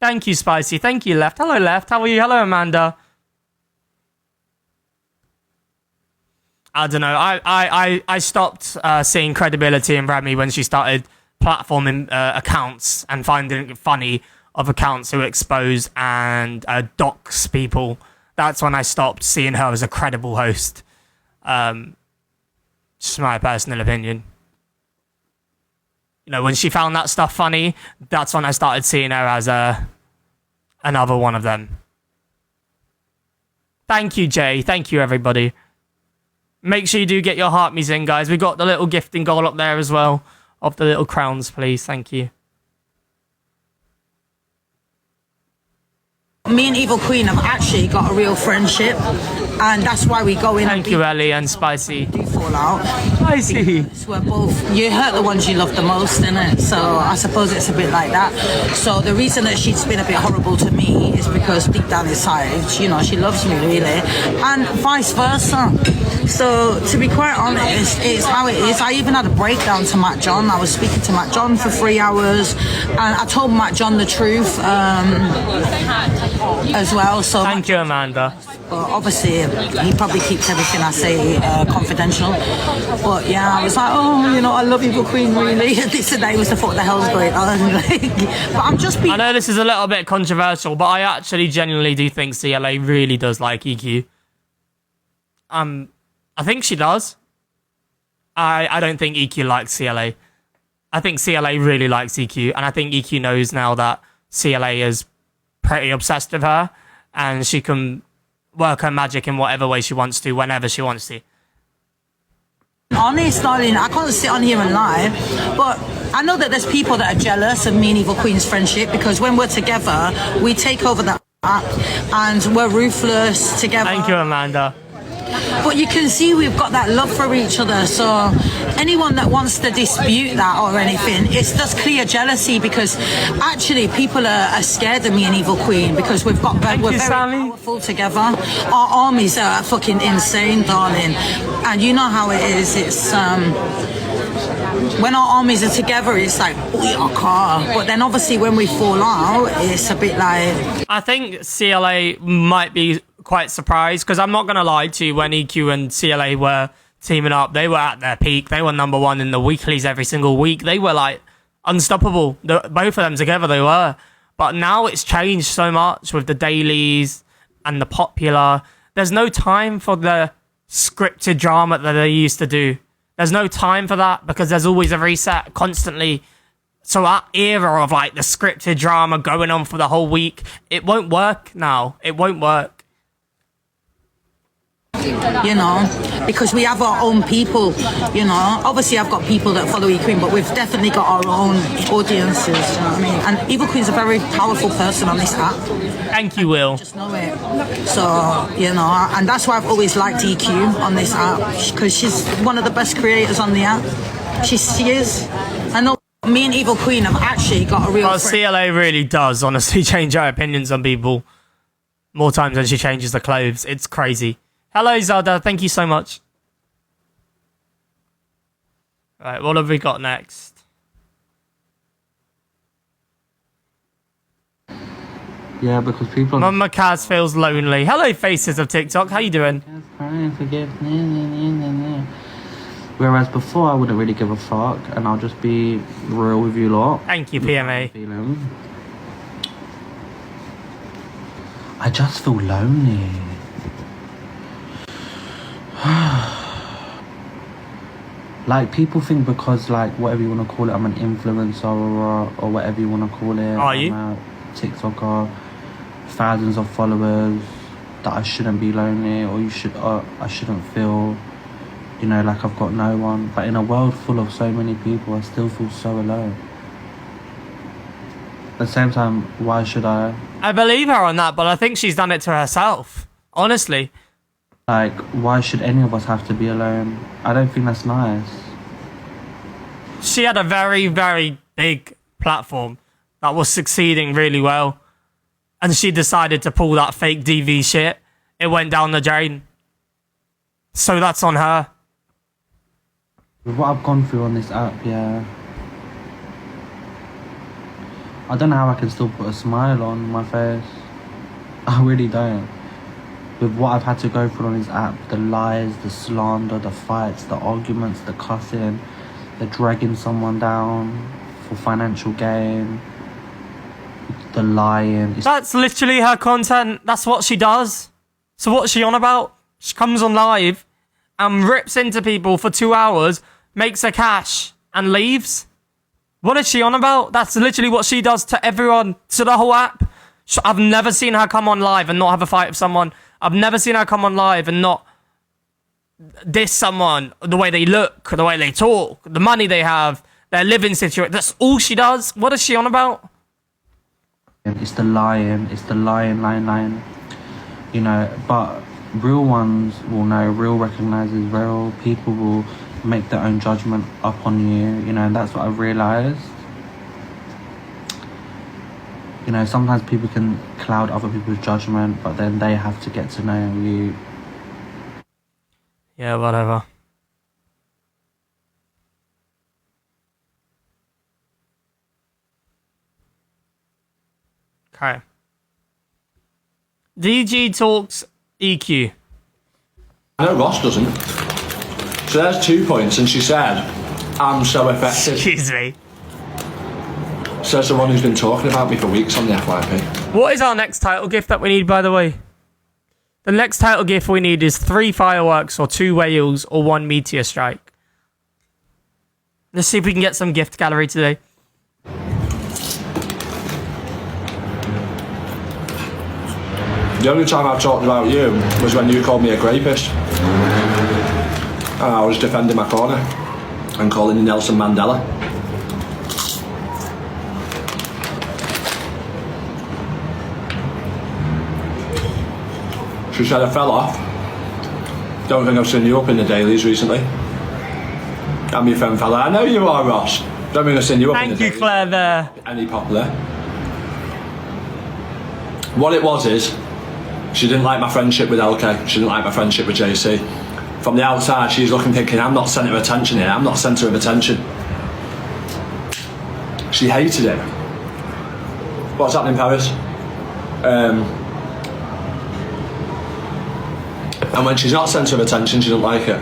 B: Thank you, Spicy. Thank you, Left. Hello, Left. How are you? Hello, Amanda. I don't know. I stopped seeing credibility in Remy when she started platforming accounts and finding it funny of accounts who expose and dox people. That's when I stopped seeing her as a credible host. Just my personal opinion. You know, when she found that stuff funny, that's when I started seeing her as another one of them. Thank you, Jay. Thank you, everybody. Make sure you do get your heart me's in, guys. We got the little gifting goal up there as well of the little crowns, please. Thank you.
I: Me and Evil Queen have actually got a real friendship, and that's why we go in.
B: Thank you, Ellie and Spicy.
I: Do fall out.
B: Spicy.
I: We're both. You hurt the ones you love the most, innit? So I suppose it's a bit like that. So the reason that she's been a bit horrible to me is because deep down inside, you know, she loves me really, and vice versa. So to be quite honest, it's how it is. I even had a breakdown to Matt John. I was speaking to Matt John for 3 hours, and I told Matt John the truth. As well, so
B: thank you, Amanda.
I: But obviously, he probably keeps everything I say confidential. But yeah, I was like, oh, you know, I love Evil Queen, really. This today was the what the hell's going on. But I'm just being.
B: I know this is a little bit controversial, but I actually genuinely do think CLA really does like EQ. I think she does. I don't think EQ likes CLA. I think CLA really likes EQ, and I think EQ knows now that CLA is pretty obsessed with her, and she can work her magic in whatever way she wants to, whenever she wants to.
I: Honest, darling, I can't sit on here and lie, but I know that there's people that are jealous of me and Evil Queen's friendship because when we're together, we take over the app and we're ruthless together.
B: Thank you, Amanda.
I: But you can see we've got that love for each other. So anyone that wants to dispute that or anything, it's just clear jealousy because actually people are scared of me and Evil Queen because we're very powerful together. Our armies are fucking insane, darling. And you know how it is. It's when our armies are together, it's like we are car. But then obviously when we fall out, it's a bit like.
B: I think CLA might be quite surprised because I'm not going to lie to you, when EQ and CLA were teaming up, they were at their peak. They were number one in the weeklies every single week. They were like unstoppable. Both of them together, they were. But now it's changed so much with the dailies and the popular. There's no time for the scripted drama that they used to do. There's no time for that because there's always a reset constantly. So that era of like the scripted drama going on for the whole week, it won't work now. It won't work.
I: You know, because we have our own people, you know. Obviously, I've got people that follow E Queen, but we've definitely got our own audiences, you know what I mean? And Evil Queen's a very powerful person on this app.
B: Thank you, Will.
I: Just know it. So, you know, and that's why I've always liked EQ on this app, because she's one of the best creators on the app. She is. I know me and Evil Queen have actually got a real
B: CLA really does, honestly, change her opinions on people more times than she changes the clothes. It's crazy. Hello, Zelda. Thank you so much. Right, what have we got next?
K: Yeah, because people...
B: Mama Kaz feels lonely. Hello, faces of TikTok. How you doing?
K: Whereas before, I wouldn't really give a fuck, and I'll just be real with you lot.
B: Thank you, PMA.
K: I just feel lonely. Like, people think because, like, whatever you want to call it, I'm an influencer or whatever you want to call it.
B: Are you?
K: I'm a TikToker, thousands of followers, that I shouldn't be lonely, or I shouldn't feel, you know, like I've got no one. But in a world full of so many people, I still feel so alone. At the same time, why should I?
B: I believe her on that, but I think she's done it to herself. Honestly.
K: Like, why should any of us have to be alone? I don't think that's nice.
B: She had a very, very big platform that was succeeding really well. And she decided to pull that fake DV shit. It went down the drain. So that's on her.
K: With what I've gone through on this app, yeah. I don't know how I can still put a smile on my face. I really don't. With what I've had to go through on this app, the lies, the slander, the fights, the arguments, the cussing, the dragging someone down for financial gain, the lying.
B: That's literally her content. That's what she does. So what's she on about? She comes on live and rips into people for 2 hours, makes her cash, and leaves. What is she on about? That's literally what she does to everyone, to the whole app. I've never seen her come on live and not have a fight with someone. I've never seen her come on live and not diss someone, the way they look, the way they talk, the money they have, their living situation. That's all she does. What is she on about?
K: It's the lying. It's the lying. You know, but real ones will know, real recognizes real. People will make their own judgment up on you, you know, and that's what I've realized. You know, sometimes people can cloud other people's judgment, but then they have to get to know you.
B: Yeah, whatever. Okay. DG talks EQ.
L: I know Ross doesn't. So there's 2 points, and she said, I'm so effective.
B: Excuse me.
L: Says the one who's been talking about me for weeks on the FYP.
B: What is our next title gift that we need, by the way? The next title gift we need is 3 fireworks or 2 whales or 1 meteor strike. Let's see if we can get some gift gallery today.
L: The only time I've talked about you was when you called me a rapist. And I was defending my corner and calling you Nelson Mandela. She said I fell off. Don't think I've seen you up in the dailies recently. I'm your friend fella. I know you are, Ross. Don't think I've seen you up in the dailies.
B: Thank you, Claire, there.
L: Any popular. What it was is, she didn't like my friendship with LK. She didn't like my friendship with JC. From the outside, she's looking thinking, I'm not centre of attention here. I'm not centre of attention. She hated it. What's happening, Paris? And when she's not centre of attention, she doesn't like it.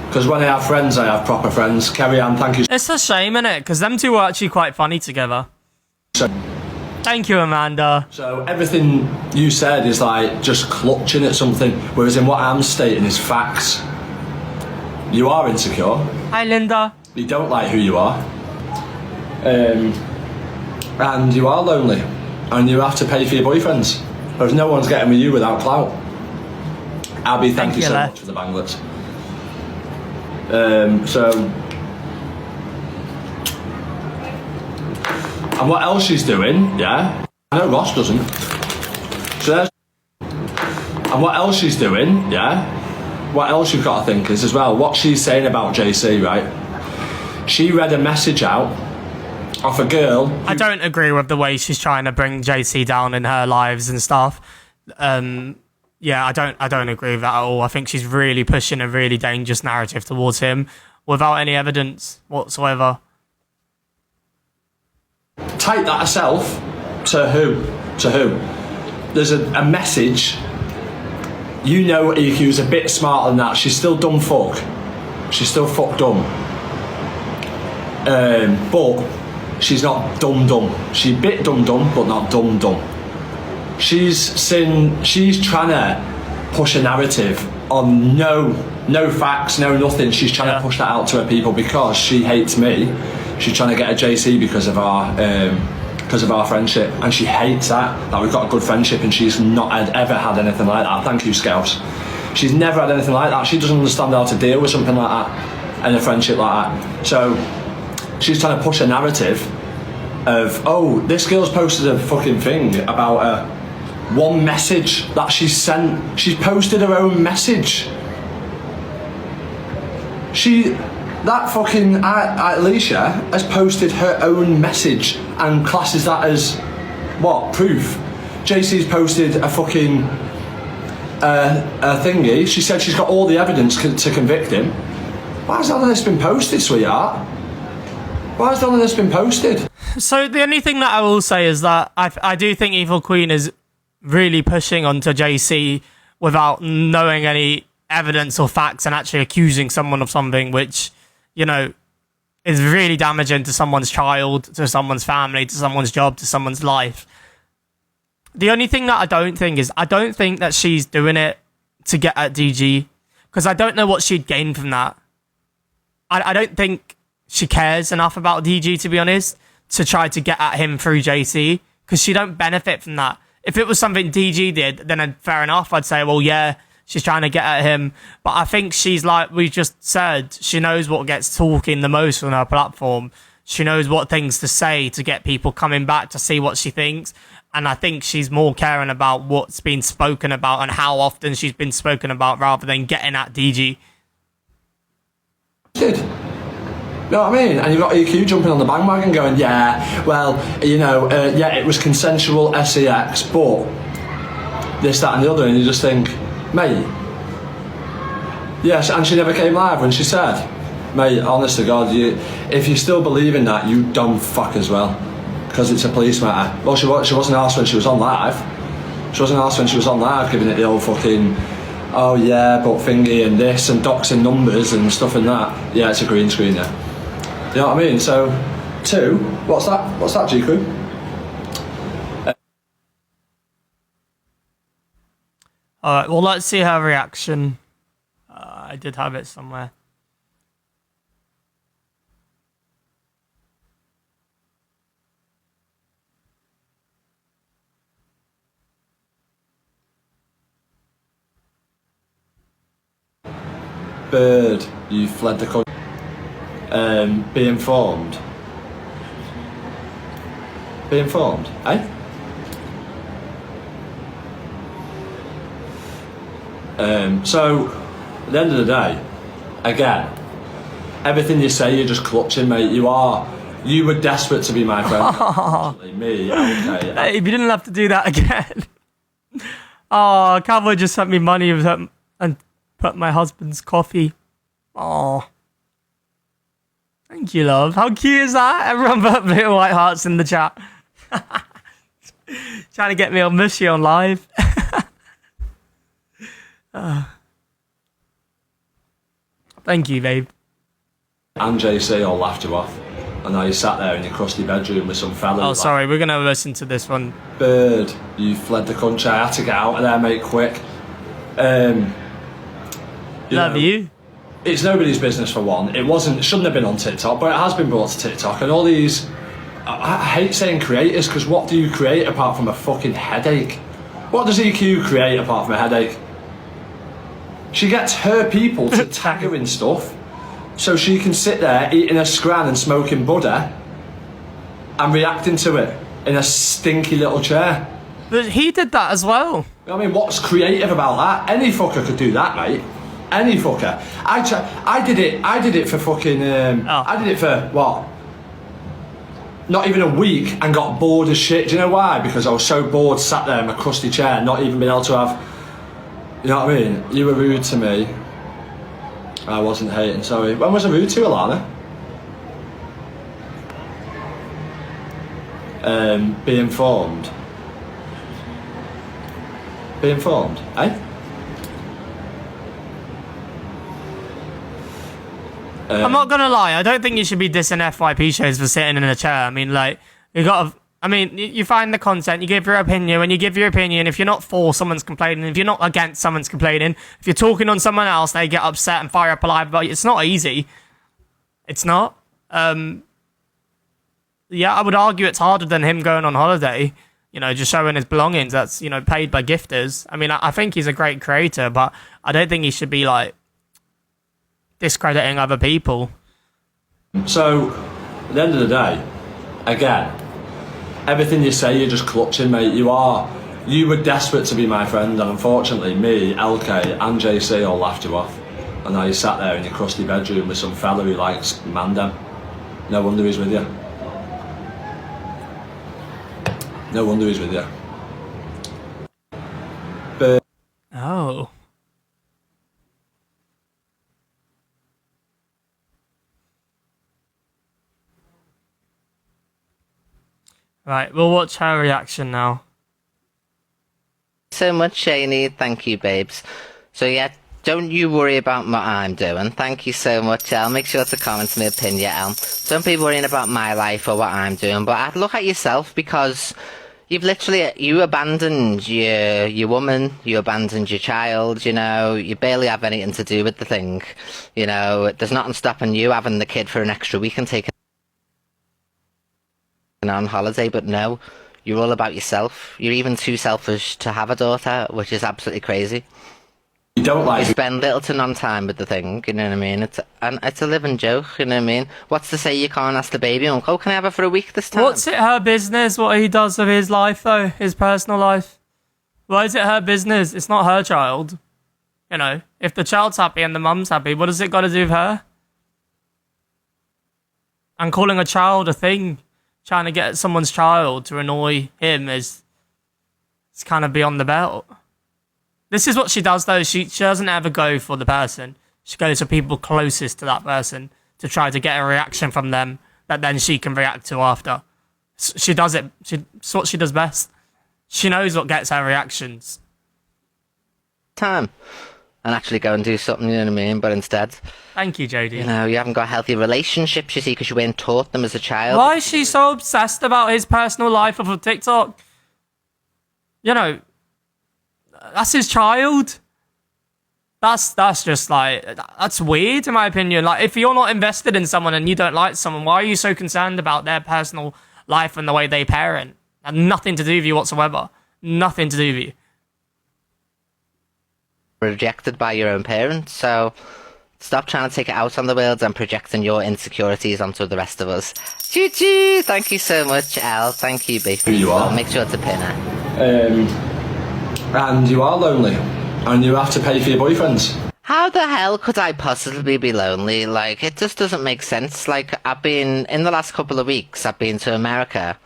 L: Because when I have friends, I have proper friends. Kerry Ann, thank you.
B: It's a shame, innit? Because them two are actually quite funny together.
L: So,
B: thank you, Amanda.
L: So everything you said is like just clutching at something, whereas in what I'm stating is facts. You are insecure.
B: Hi, Linda.
L: You don't like who you are. And you are lonely. And you have to pay for your boyfriends. Whereas no one's getting with you without clout. Abby, thank you so much for the banglets. And what else she's doing, yeah? I know Ross doesn't. So and what else she's doing, yeah? What else you've got to think is as well, what she's saying about JC, right? She read a message out off a girl.
B: I don't agree with the way she's trying to bring JC down in her lives and stuff. Yeah, I don't agree with that at all. I think she's really pushing a really dangerous narrative towards him without any evidence whatsoever.
L: Type that herself. To who? To who? There's a message. You know EQ's a bit smarter than that. She's still dumb fuck. She's still fuck dumb. But she's not dumb. She's a bit dumb, but not dumb. She's trying to push a narrative on no facts, no nothing. She's trying to push that out to her people because she hates me. She's trying to get a JC because of our friendship, and she hates that we've got a good friendship, and she's not ever had anything like that. Thank you, Scouse. She's never had anything like that. She doesn't understand how to deal with something like that and a friendship like that. So she's trying to push a narrative of, oh, this girl's posted a fucking thing about one message that she sent. She's posted her own message. That fucking Alicia has posted her own message and classes that as what? Proof. JC's posted a fucking a thingy. She said she's got all the evidence to convict him. Why has none of this been posted, sweetheart? Why has none of this been posted?
B: So the only thing that I will say is that I do think Evil Queen is really pushing onto JC without knowing any evidence or facts and actually accusing someone of something which, you know, is really damaging to someone's child, to someone's family, to someone's job, to someone's life. The only thing that I don't think that she's doing it to get at DG, because I don't know what she'd gain from that. I don't think she cares enough about DG, to be honest, to try to get at him through JC, because she don't benefit from that. If it was something DG did, then fair enough, I'd say, well, yeah, she's trying to get at him. But I think she's, like we just said, she knows what gets talking the most on her platform. She knows what things to say to get people coming back to see what she thinks. And I think she's more caring about what's been spoken about and how often she's been spoken about rather than getting at DG.
L: Did. You know what I mean? And you've got EQ jumping on the bandwagon going, yeah, well, you know, yeah, it was consensual sex, but this, that and the other. And you just think, mate, yes, and she never came live when she said, mate, honest to God, if you still believe in that, you dumb fuck as well, because it's a police matter. Well, she wasn't asked when she was on live. She wasn't asked when she was on live, giving it the old fucking, oh yeah, but thingy and this and doxing numbers and stuff and that. Yeah, it's a green screen, yeah. You know what I mean? So, 2, what's that, G-Crew?
B: Alright, well, let's see her reaction. I did have it somewhere.
L: Bird, you fled the country. Be informed. Be informed, eh? So, at the end of the day, again, everything you say, you're just clutching, mate. You were desperate to be my friend. Unfortunately, me, okay.
B: Hey, you didn't have to do that again. Oh, Cowboy just sent me money and put my husband's coffee. Oh. Thank you, love. How cute is that? Everyone put little white hearts in the chat. Trying to get me all mushy on live. Thank you, babe.
L: And JC all laughed you off. And now you sat there in your crusty bedroom with some fella.
B: Oh, sorry, we're going to listen to this one.
L: Bird, you fled the country. I had to get out of there, mate, quick.
B: Love you.
L: It's nobody's business for one. It shouldn't have been on TikTok, but it has been brought to TikTok. And all these, I hate saying creators, because what do you create apart from a fucking headache? What does EQ create apart from a headache? She gets her people to tag her in stuff, so she can sit there eating a scran and smoking Buddha and reacting to it in a stinky little chair.
B: But he did that as well.
L: I mean, what's creative about that? Any fucker could do that, mate. Any fucker. I did it for fucking, I did it for, what? Not even a week and got bored as shit. Do you know why? Because I was so bored, sat there in my crusty chair, not even being able to have, you know what I mean? You were rude to me. I wasn't hating, sorry. When was I rude to you, Alana? Be informed. Be informed, eh?
B: I'm not gonna lie, I don't think you should be dissing FYP shows for sitting in a chair. I mean, like, you find the content, you give your opinion. When you give your opinion, if you're not for someone's complaining, if you're not against someone's complaining, if you're talking on someone else, they get upset and fire up a live about you. It's not easy. It's not. Yeah, I would argue it's harder than him going on holiday, you know, just showing his belongings. That's, you know, paid by gifters. I mean, I think he's a great creator, but I don't think he should be, like, discrediting other people.
L: So, at the end of the day, again, everything you say, you're just clutching, mate. You were desperate to be my friend, and unfortunately, me, LK, and JC all laughed you off. And now you sat there in your crusty bedroom with some fella who likes Mandem. No wonder he's with you. No wonder he's with you. But
B: oh. Right, we'll watch her reaction now.
M: So much, Shani. Thank you, babes. So yeah, don't you worry about what I'm doing. Thank you so much, Elle. Make sure to comment my opinion, Elle. Don't be worrying about my life or what I'm doing, but look at yourself, because you abandoned your woman, you abandoned your child, you know, you barely have anything to do with the thing. You know, there's nothing stopping you having the kid for an extra week and taking on holiday, but no, you're all about yourself. You're even too selfish to have a daughter, which is absolutely crazy.
L: You don't like...
M: You spend little to none time with the thing, you know what I mean? It's a living joke, you know what I mean? What's to say you can't ask the baby, Uncle, can I have her for a week this time?
B: What's it her business what he does with his life, though? His personal life? Why is it her business? It's not her child. You know, if the child's happy and the mum's happy, what has it got to do with her? And calling a child a thing, trying to get someone's child to annoy him is kind of beyond the belt. This is what she does, though. She doesn't ever go for the person. She goes for people closest to that person to try to get a reaction from them that then she can react to after. She does it. It's what she does best. She knows what gets her reactions.
M: Time. And actually go and do something, you know what I mean? But instead...
B: Thank you, Jodie.
M: You know, you haven't got healthy relationships, you see, because you weren't taught them as a child.
B: Why is she so obsessed about his personal life of TikTok? You know, that's his child. That's just like, that's weird in my opinion. Like, if you're not invested in someone and you don't like someone, why are you so concerned about their personal life and the way they parent? And nothing to do with you whatsoever. Nothing to do with you.
M: Rejected by your own parents, so stop trying to take it out on the world and projecting your insecurities onto the rest of us. Choo choo! Thank you so much, Elle. Thank you, baby.
L: You are.
M: Make sure to pin her.
L: And you are lonely. and you have to pay for your boyfriends.
M: How the hell could I possibly be lonely? Like, it just doesn't make sense. Like, in the last couple of weeks, I've been to America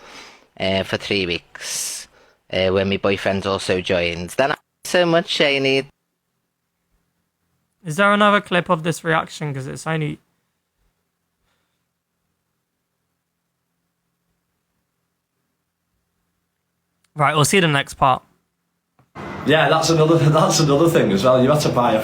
M: for 3 weeks, where my boyfriend also joined. Then I so much Shani.
B: Is there another clip of this reaction? Because it's only... Right, we'll see the next part.
L: Yeah, that's another thing as well. You had to buy a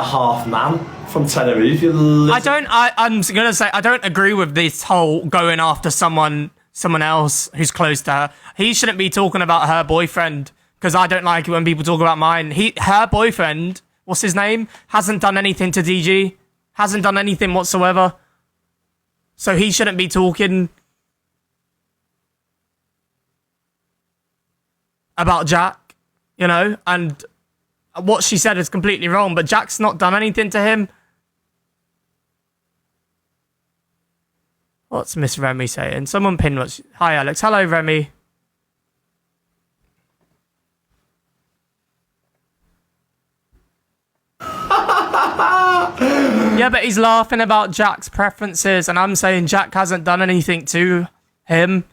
L: half man from Tenerife.
B: I'm gonna say I don't agree with this whole going after someone else who's close to her. He shouldn't be talking about her boyfriend, because I don't like it when people talk about mine. Her boyfriend, what's his name, hasn't done anything to DG, hasn't done anything whatsoever. So he shouldn't be talking about Jack, you know, and what she said is completely wrong, but Jack's not done anything to him. What's Miss Remy saying? Someone pinned what Hi, Alex. Hello, Remy. Yeah, but he's laughing about Jack's preferences, and I'm saying Jack hasn't done anything to him.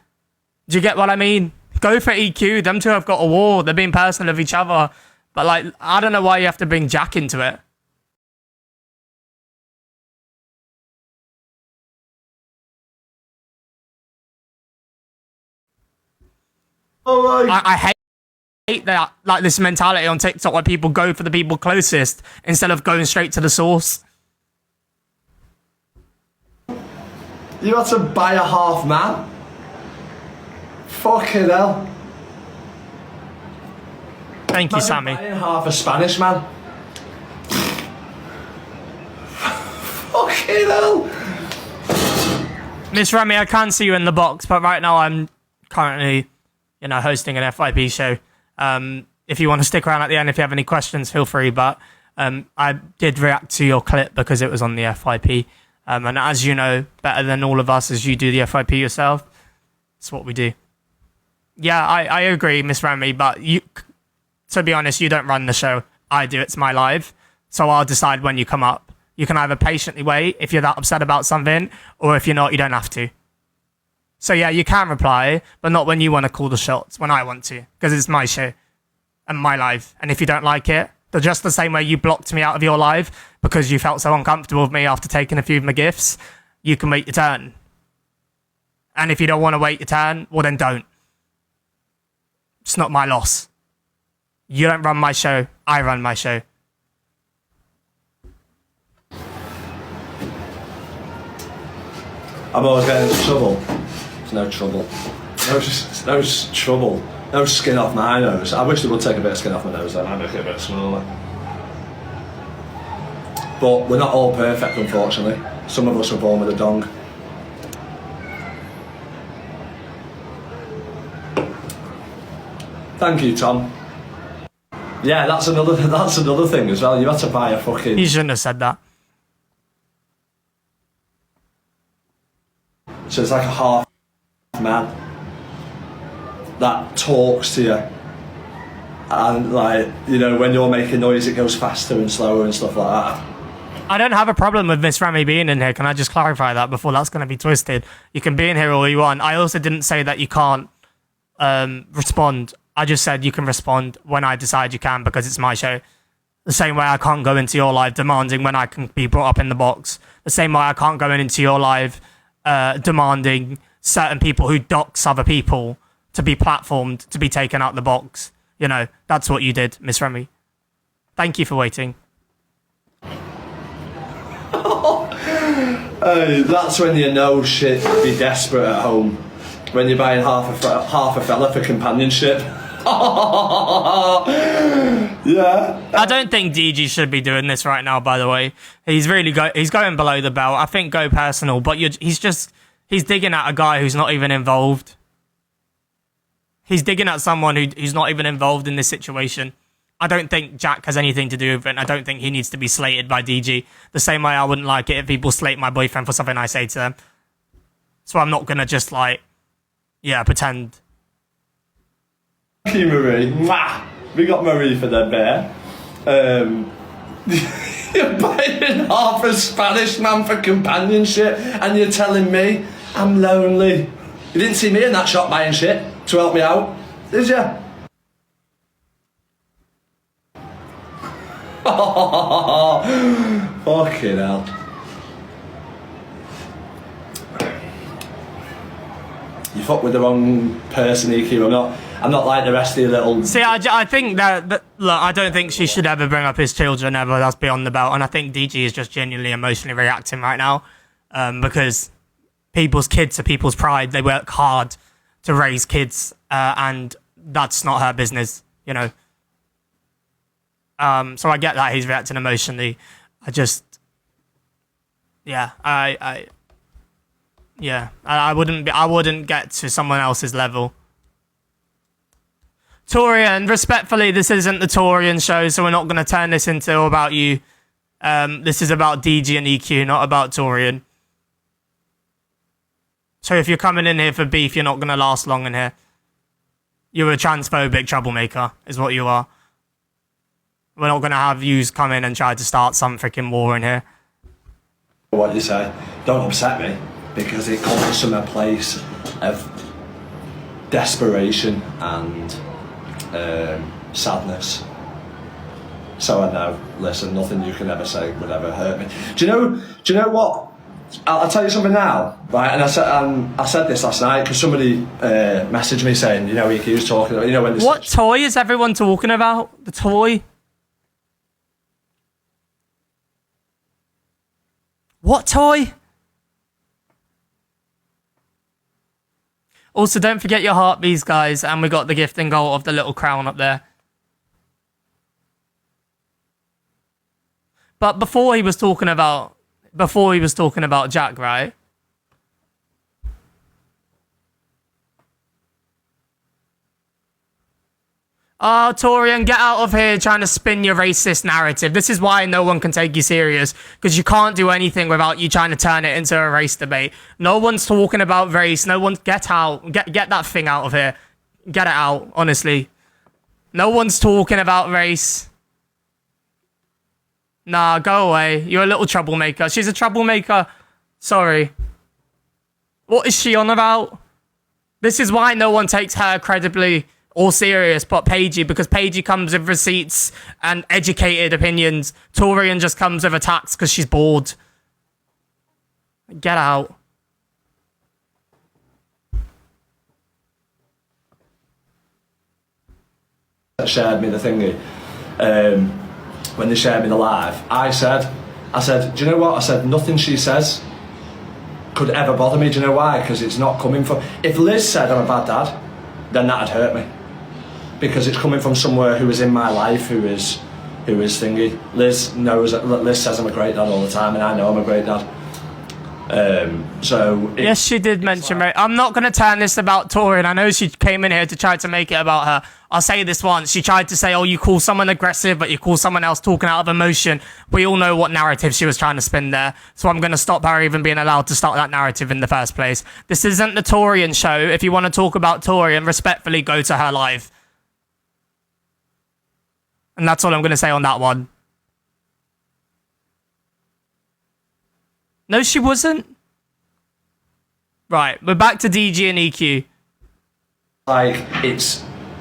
B: Do you get what I mean? Go for EQ. Them two have got a war. They're being personal of each other. But, like, I don't know why you have to bring Jack into it. I hate that, like, this mentality on TikTok where people go for the people closest instead of going straight to the source.
L: You had to buy a half man? Fucking hell.
B: Thank you, Sammy.
L: Buying half a Spanish man. Fucking hell.
B: Miss Remy, I can see you in the box, but right now I'm currently, you know, hosting an FYP show. If you want to stick around at the end, if you have any questions, feel free. But I did react to your clip because it was on the FYP. And as you know, better than all of us, as you do the FYP yourself, it's what we do. Yeah, I agree, Miss Remy, but you, to be honest, you don't run the show. I do, it's my live. So I'll decide when you come up. You can either patiently wait if you're that upset about something, or if you're not, you don't have to. So yeah, you can reply, but not when you want to call the shots, when I want to, because it's my show and my live. And if you don't like it, just the same way you blocked me out of your live because you felt so uncomfortable with me after taking a few of my gifts, you can wait your turn. And if you don't want to wait your turn, well then don't. It's not my loss. You don't run my show, I run my show.
L: I'm always getting into trouble. There's no trouble. No trouble. No skin off my nose. I wish they would take a bit of skin off my nose, then I'd make it a bit smaller. But we're not all perfect, unfortunately. Some of us were born with a dong. Thank you, Tom. Yeah, that's another thing as well. You had to buy a fucking...
B: You shouldn't have said that.
L: So it's like a half man that talks to you, and like, you know, when you're making noise it goes faster and slower and stuff like that.
B: I don't have a problem with Miss Remy being in here. Can I just clarify that before that's going to be twisted? You can be in here all you want. I also didn't say that you can't respond. I just said you can respond when I decide you can, because it's my show. The same way I can't go into your live demanding when I can be brought up in the box. The same way I can't go into your live demanding certain people who dox other people to be platformed, to be taken out the box. You know, that's what you did, Miss Remy. Thank you for waiting.
L: Hey, that's when you know shit be desperate at home. When you're buying half a fella for companionship. Yeah.
B: I don't think DG should be doing this right now, by the way. He's really he's going below the belt. I think go personal, but he's digging at a guy who's not even involved. He's digging at someone who's not even involved in this situation. I don't think Jack has anything to do with it, and I don't think he needs to be slated by DG. The same way I wouldn't like it if people slate my boyfriend for something I say to them. So I'm not gonna just, like, yeah, pretend.
L: Thank you, Marie. Mwah! We got Marie for the bear. You're buying half a Spanish man for companionship and you're telling me I'm lonely. You didn't see me in that shop buying shit to help me out, did you? Fucking hell. You fuck with the wrong person, EQ. I'm not like the rest of you little...
B: See, I think that, look, I don't think she should ever bring up his children ever. That's beyond the belt. And I think DG is just genuinely emotionally reacting right now because people's kids are people's pride. They work hard to raise kids and that's not her business, you know. So I get that he's reacting emotionally. I just... Yeah, I wouldn't get to someone else's level. Torian, respectfully, this isn't the Torian show, so we're not going to turn this into about you. This is about DG and EQ, not about Torian. So if you're coming in here for beef, you're not going to last long in here. You're a transphobic troublemaker, is what you are. We're not going to have yous come in and try to start some freaking war in here.
L: What you say, don't upset me, because it comes from a place of desperation and sadness. So I know, listen, nothing you can ever say would ever hurt me. Do you know what? I'll tell you something now, right? And I said this last night because somebody messaged me saying, you know, EQ's talking about, you know, when this...
B: What toy is everyone talking about? The toy? What toy? Also, don't forget your heartbeats, guys, and we got the gifting goal of the little crown up there. But before he was talking about Jack, right? Oh, Torian, get out of here trying to spin your racist narrative. This is why no one can take you serious, because you can't do anything without you trying to turn it into a race debate. No one's talking about race. No one, get out. Get that thing out of here. Get it out, honestly. No one's talking about race. Nah, go away. You're a little troublemaker. She's a troublemaker. Sorry. What is she on about? This is why no one takes her credibly or serious but Paigey, because Paigey comes with receipts and educated opinions. Torian just comes with attacks because she's bored. Get out.
L: Shared me the thingy. When they shared me the live, I said, do you know what? I said, nothing she says could ever bother me. Do you know why? Because it's not coming from... If Liz said I'm a bad dad, then that'd hurt me. Because it's coming from somewhere who is in my life, who is thingy. Liz knows that. Liz says I'm a great dad all the time, and I know I'm a great dad.
B: Yes, she did mention race. I'm not going to turn this about Torian. I know she came in here to try to make it about her. I'll say this once. She tried to say, oh, you call someone aggressive, but you call someone else talking out of emotion. We all know what narrative she was trying to spin there. So I'm going to stop her even being allowed to start that narrative in the first place. This isn't the Torian show. If you want to talk about Torian, respectfully go to her live. And that's all I'm going to say on that one. No, she wasn't. Right, we're back to DG and EQ.
L: Like,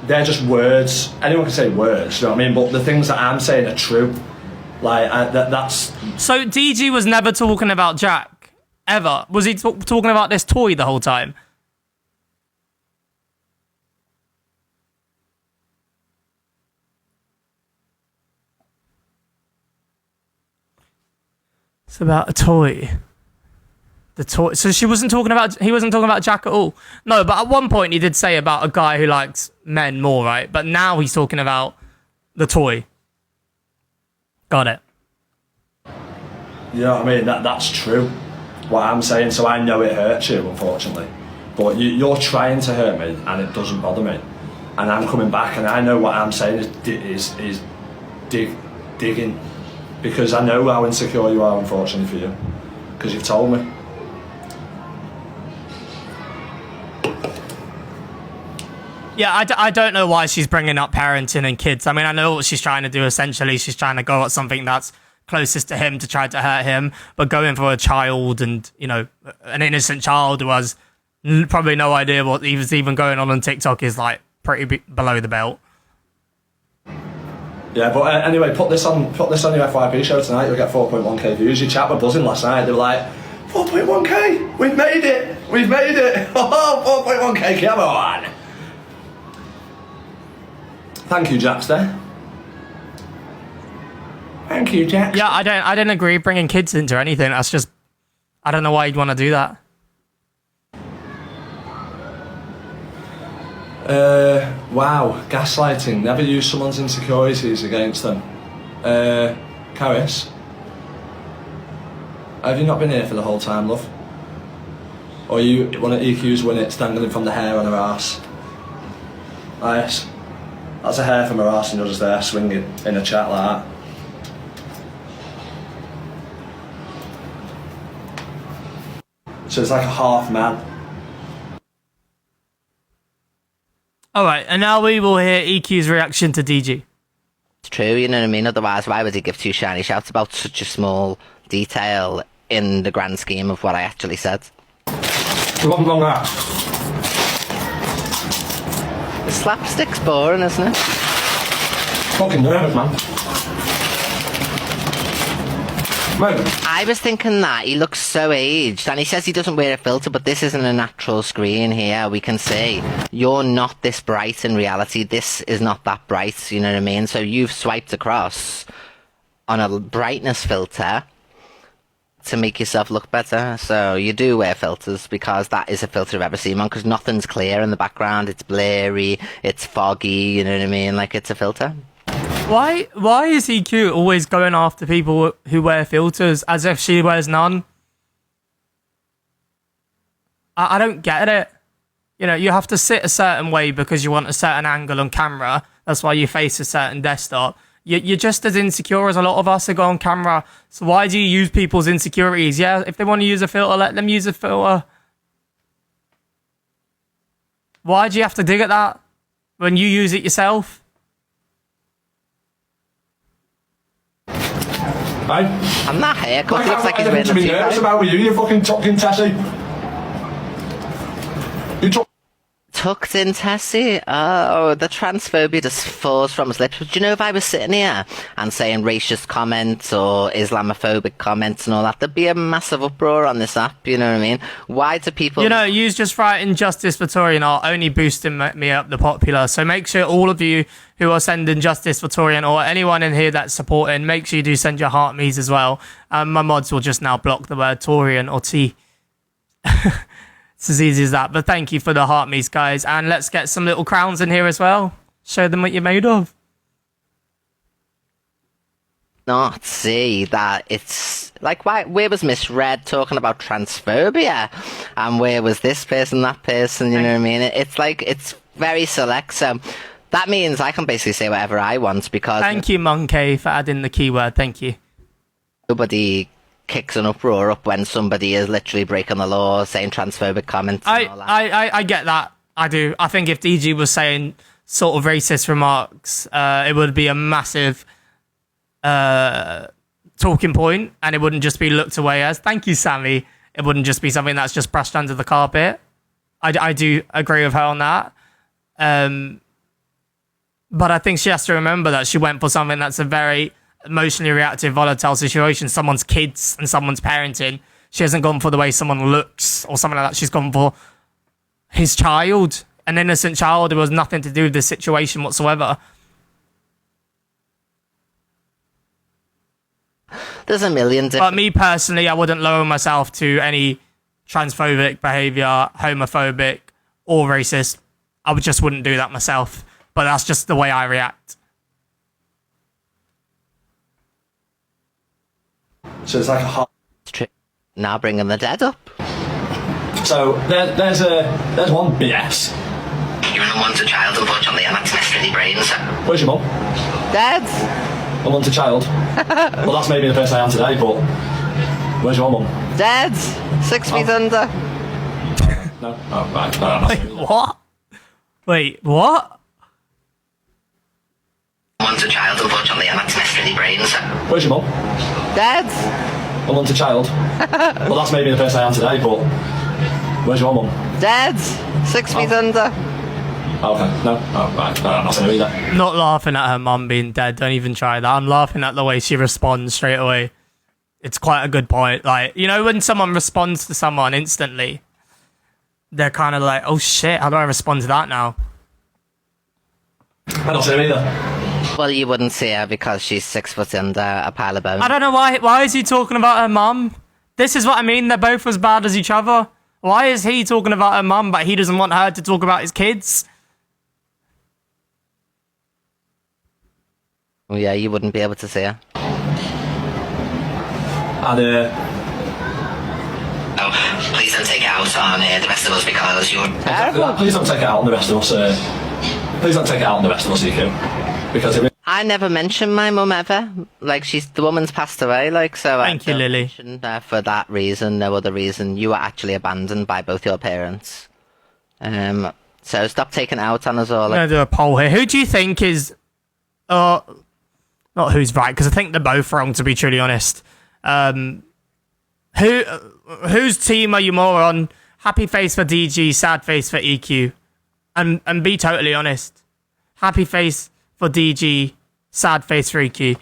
L: they're just words. Anyone can say words, you know what I mean? But the things that I'm saying are true. Like, that's...
B: So DG was never talking about Jack, ever? Was he talking about this toy the whole time? It's about a toy. The toy. So he wasn't talking about Jack at all. No, but at one point he did say about a guy who likes men more, right? But now he's talking about the toy. Got it.
L: You know what I mean? That's true. What I'm saying, so I know it hurts you, unfortunately. But you're trying to hurt me, and it doesn't bother me. And I'm coming back, and I know what I'm saying is digging. Because I know how insecure you are, unfortunately for you. Because you've told me.
B: Yeah, I don't know why she's bringing up parenting and kids. I mean, I know what she's trying to do. Essentially, she's trying to go at something that's closest to him to try to hurt him. But going for a child and, you know, an innocent child who has probably no idea what is even going on TikTok is, like, pretty below the belt.
L: Yeah, but anyway, put this on your FYP show tonight. You'll get 4.1k views. Your chat were buzzing last night. They were like, 4.1k, we've made it. Oh, 4.1k, come on. Thank you, Jackster. Thank you, Jack.
B: Yeah, I don't agree bringing kids into anything. That's just, I don't know why you'd want to do that.
L: Wow, gaslighting. Never use someone's insecurities against them. Karis, have you not been here for the whole time, love? Or you one of EQ's win it, dangling from the hair on her ass? Nice. That's a hair from her ass and you're just there swinging in a chat like that. So it's like a half man.
B: Alright, and now we will hear EQ's reaction to DG.
M: It's true, you know what I mean? Otherwise, why would he give two shiny shouts about such a small detail in the grand scheme of what I actually said?
L: Long that.
M: The slapstick's boring, isn't it?
L: Fucking nervous, man.
M: I was thinking that he looks so aged, and he says he doesn't wear a filter, but this isn't a natural screen here. We can see you're not this bright in reality. This is not that bright, you know what I mean? So you've swiped across on a brightness filter to make yourself look better. So you do wear filters because that is a filter I've ever seen one, because nothing's clear in the background. It's blurry, it's foggy, you know what I mean? Like, it's a filter.
B: Why is EQ always going after people who wear filters as if she wears none? I don't get it. You know, you have to sit a certain way because you want a certain angle on camera. That's why you face a certain desktop. You're just as insecure as a lot of us who go on camera. So why do you use people's insecurities? Yeah, if they want to use a filter, let them use a filter. Why do you have to dig at that when you use it yourself?
M: And that haircut looks like he's wearing a
L: nervous about you, you fucking tucked-in Tessie.
M: Tucked in Tessie? Oh, the transphobia just falls from his lips. But do you know, if I was sitting here and saying racist comments or Islamophobic comments and all that, there'd be a massive uproar on this app, you know what I mean? Why do people...
B: You know, you just writing Justice for Torian are only boosting me up the popular. So make sure all of you who are sending Justice for Torian, or anyone in here that's supporting, make sure you do send your heart me's as well. My mods will just now block the word Torian or T. It's as easy as that. But thank you for the heart me's, guys. And let's get some little crowns in here as well. Show them what you're made of.
M: Not see that it's like, where was Miss Red talking about transphobia, and where was this person, that person, you know what I mean? It's like, it's very select, so that means I can basically say whatever I want, because
B: thank you, Monkey, for adding the keyword. Thank you.
M: Nobody kicks an uproar up when somebody is literally breaking the law, saying transphobic comments and all that.
B: I get that. I do. I think if DG was saying sort of racist remarks, it would be a massive talking point, and it wouldn't just be looked away as. Thank you, Sammy. It wouldn't just be something that's just brushed under the carpet. I do agree with her on that. But I think she has to remember that she went for something that's a very emotionally reactive, volatile situation. Someone's kids and someone's parenting. She hasn't gone for the way someone looks or something like that. She's gone for his child, an innocent child who has nothing to do with the situation whatsoever.
M: There's a million different...
B: But me personally, I wouldn't lower myself to any transphobic behaviour, homophobic or racist. I just wouldn't do that myself. But that's just the way I react.
L: So it's like a hot...
M: Now bringing the dead up.
L: So there's one BS.
M: You don't want a child, unfortunately, and that's messed with your brains.
L: Where's your mum?
M: Dead.
L: I want a child. Well, that's maybe the person I am today, but where's your mum?
M: Dead. 6 feet under.
L: No. Oh, right. No,
B: wait, what? Wait, what?
M: Want a child, unfortunately, and that's messed with your brains.
L: Where's your mum?
M: Dad!
L: Unwanted child. Well, that's maybe the person I am today, but where's your mum?
M: Dad! 6 feet under.
L: Oh, okay. No? Oh, right. No, I'm not saying either.
B: Not laughing at her mum being dead. Don't even try that. I'm laughing at the way she responds straight away. It's quite a good point. Like, you know, when someone responds to someone instantly, they're kind of like, oh shit, how do I respond to that now?
L: I'm not saying either.
M: Well, you wouldn't see her because she's 6 foot under a pile of bones.
B: I don't know why is he talking about her mum? This is what I mean. They're both as bad as each other. Why is he talking about her mum, but he doesn't want her to talk about his kids?
M: Well, yeah, you wouldn't be able to see her.
L: And,
M: Oh, please don't take it out on the rest of us because you're...
L: Please don't take it out on the rest of us. Please don't take it out on the rest of us, EQ. Because
M: I never mentioned my mum ever. Like, the woman's passed away, like, so...
B: Thank you, Lily.
M: For that reason, no other reason. You were actually abandoned by both your parents. So stop taking it out on us all.
B: I'm going to do a poll here. Who do you think is... not who's right, because I think they're both wrong, to be truly honest. Whose team are you more on? Happy face for DG, sad face for EQ. And be totally honest. Happy face for DG, sad face for EQ.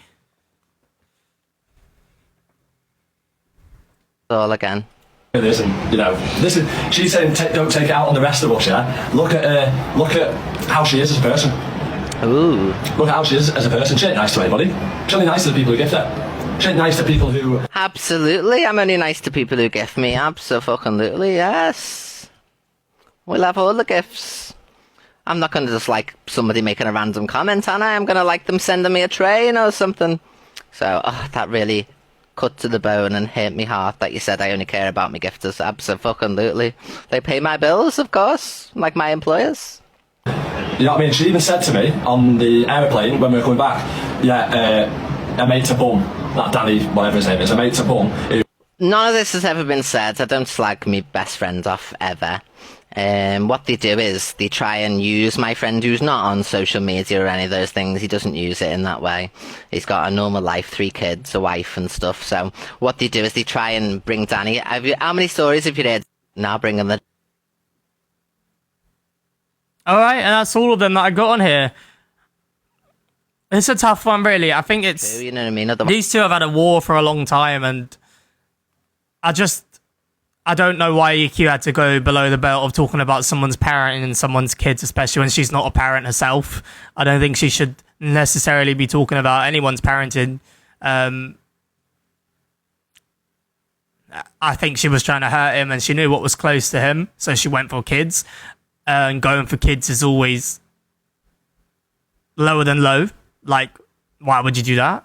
M: All again.
L: It isn't, you know. Listen, she's saying don't take it out on the rest of us, yeah? Look at how she is as a person.
M: Ooh.
L: Look at how she is as a person. She ain't nice to anybody. She's only nice to the people who gift her. She ain't nice to people who...
M: Absolutely, I'm only nice to people who gift me. Absolutely, yes. We'll have all the gifts. I'm not going to just like somebody making a random comment, and I'm going to like them sending me a train or something. So, that really cut to the bone and hurt me heart that you said I only care about my gifters. Absolutely. They pay my bills, of course, like my employers.
L: You know what I mean? She even said to me on the aeroplane when we were coming back, a mate's a bum. That Danny, whatever his name is, a mate's a bum.
M: None of this has ever been said. I don't slag me best friend off ever. What they do is they try and use my friend who's not on social media or any of those things. He doesn't use it in that way. He's got a normal life, 3 kids, a wife and stuff. So what they do is they try and bring Danny. How many stories have you heard? Now bringing the...
B: Alright, and that's all of them that I got on here. It's a tough one, really. I think it's...
M: You know what I mean?
B: These two have had a war for a long time, and I don't know why EQ had to go below the belt of talking about someone's parenting and someone's kids, especially when she's not a parent herself. I don't think she should necessarily be talking about anyone's parenting. I think she was trying to hurt him, and she knew what was close to him, so she went for kids. And going for kids is always lower than low. Like, why would you do that?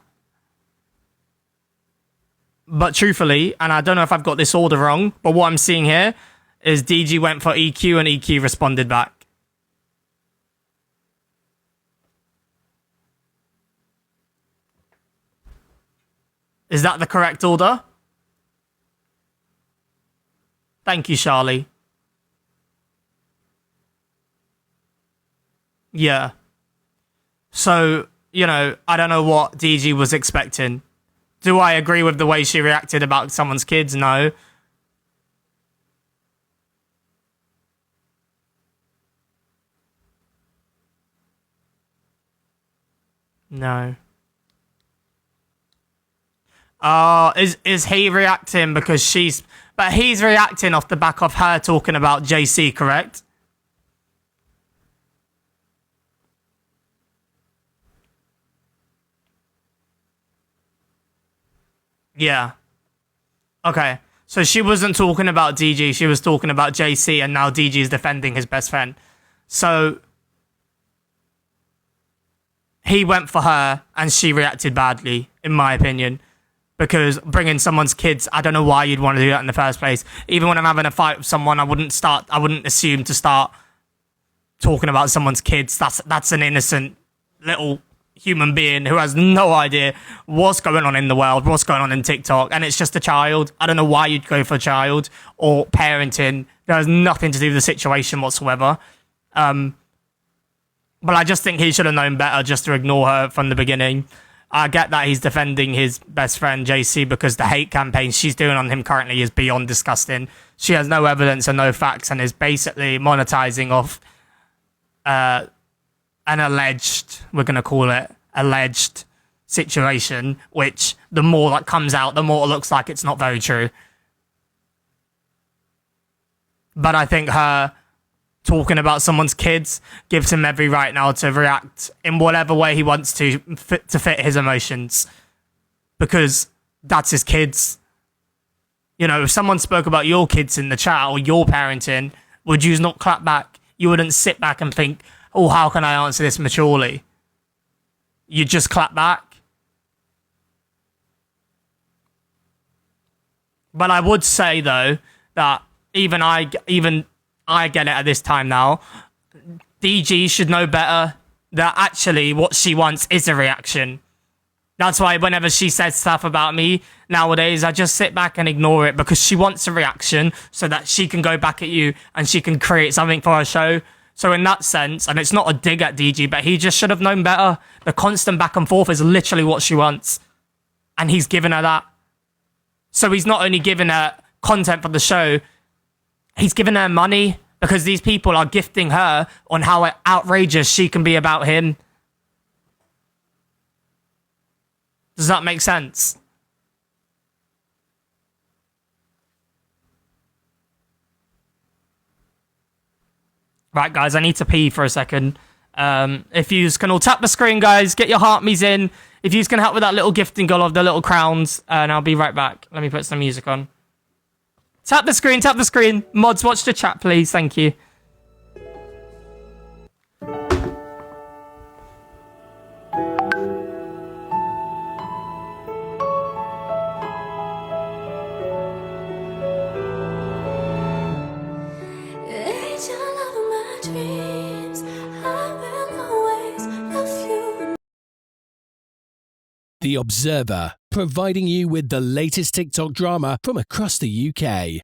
B: But truthfully, and I don't know if I've got this order wrong, but what I'm seeing here is DG went for EQ and EQ responded back. Is that the correct order? Thank you, Charlie. Yeah. So, you know, I don't know what DG was expecting. Do I agree with the way she reacted about someone's kids? No. No. Is he reacting because she's... But he's reacting off the back of her talking about JC, correct? Yeah. Okay. So she wasn't talking about DG, she was talking about JC, and now DG is defending his best friend. So he went for her and she reacted badly, in my opinion. Because bringing someone's kids, I don't know why you'd want to do that in the first place. Even when I'm having a fight with someone, I wouldn't assume to start talking about someone's kids. That's an innocent little human being who has no idea what's going on in the world, what's going on in TikTok, and it's just a child. I don't know why you'd go for a child or parenting. There has nothing to do with the situation whatsoever. But I just think he should have known better just to ignore her from the beginning. I get that he's defending his best friend JC because the hate campaign she's doing on him currently is beyond disgusting. She has no evidence and no facts and is basically monetizing off an alleged, we're going to call it, alleged situation, which the more that comes out, the more it looks like it's not very true. But I think her talking about someone's kids gives him every right now to react in whatever way he wants to fit his emotions, because that's his kids. You know, if someone spoke about your kids in the chat or your parenting, would you not clap back? You wouldn't sit back and think, oh, how can I answer this maturely? You just clap back. But I would say though that even I get it at this time now. DG should know better that actually what she wants is a reaction. That's why whenever she says stuff about me nowadays, I just sit back and ignore it, because she wants a reaction so that she can go back at you and she can create something for her show. So in that sense, and it's not a dig at DG, but he just should have known better. The constant back and forth is literally what she wants. And he's given her that. So he's not only giving her content for the show, he's giving her money, because these people are gifting her on how outrageous she can be about him. Does that make sense? Right, guys, I need to pee for a second. If you can all tap the screen, guys, get your heart me's in. If you can help with that little gifting goal of the little crowns, and I'll be right back. Let me put some music on. Tap the screen, tap the screen. Mods, watch the chat, please. Thank you.
N: The Observer, providing you with the latest TikTok drama from across the UK.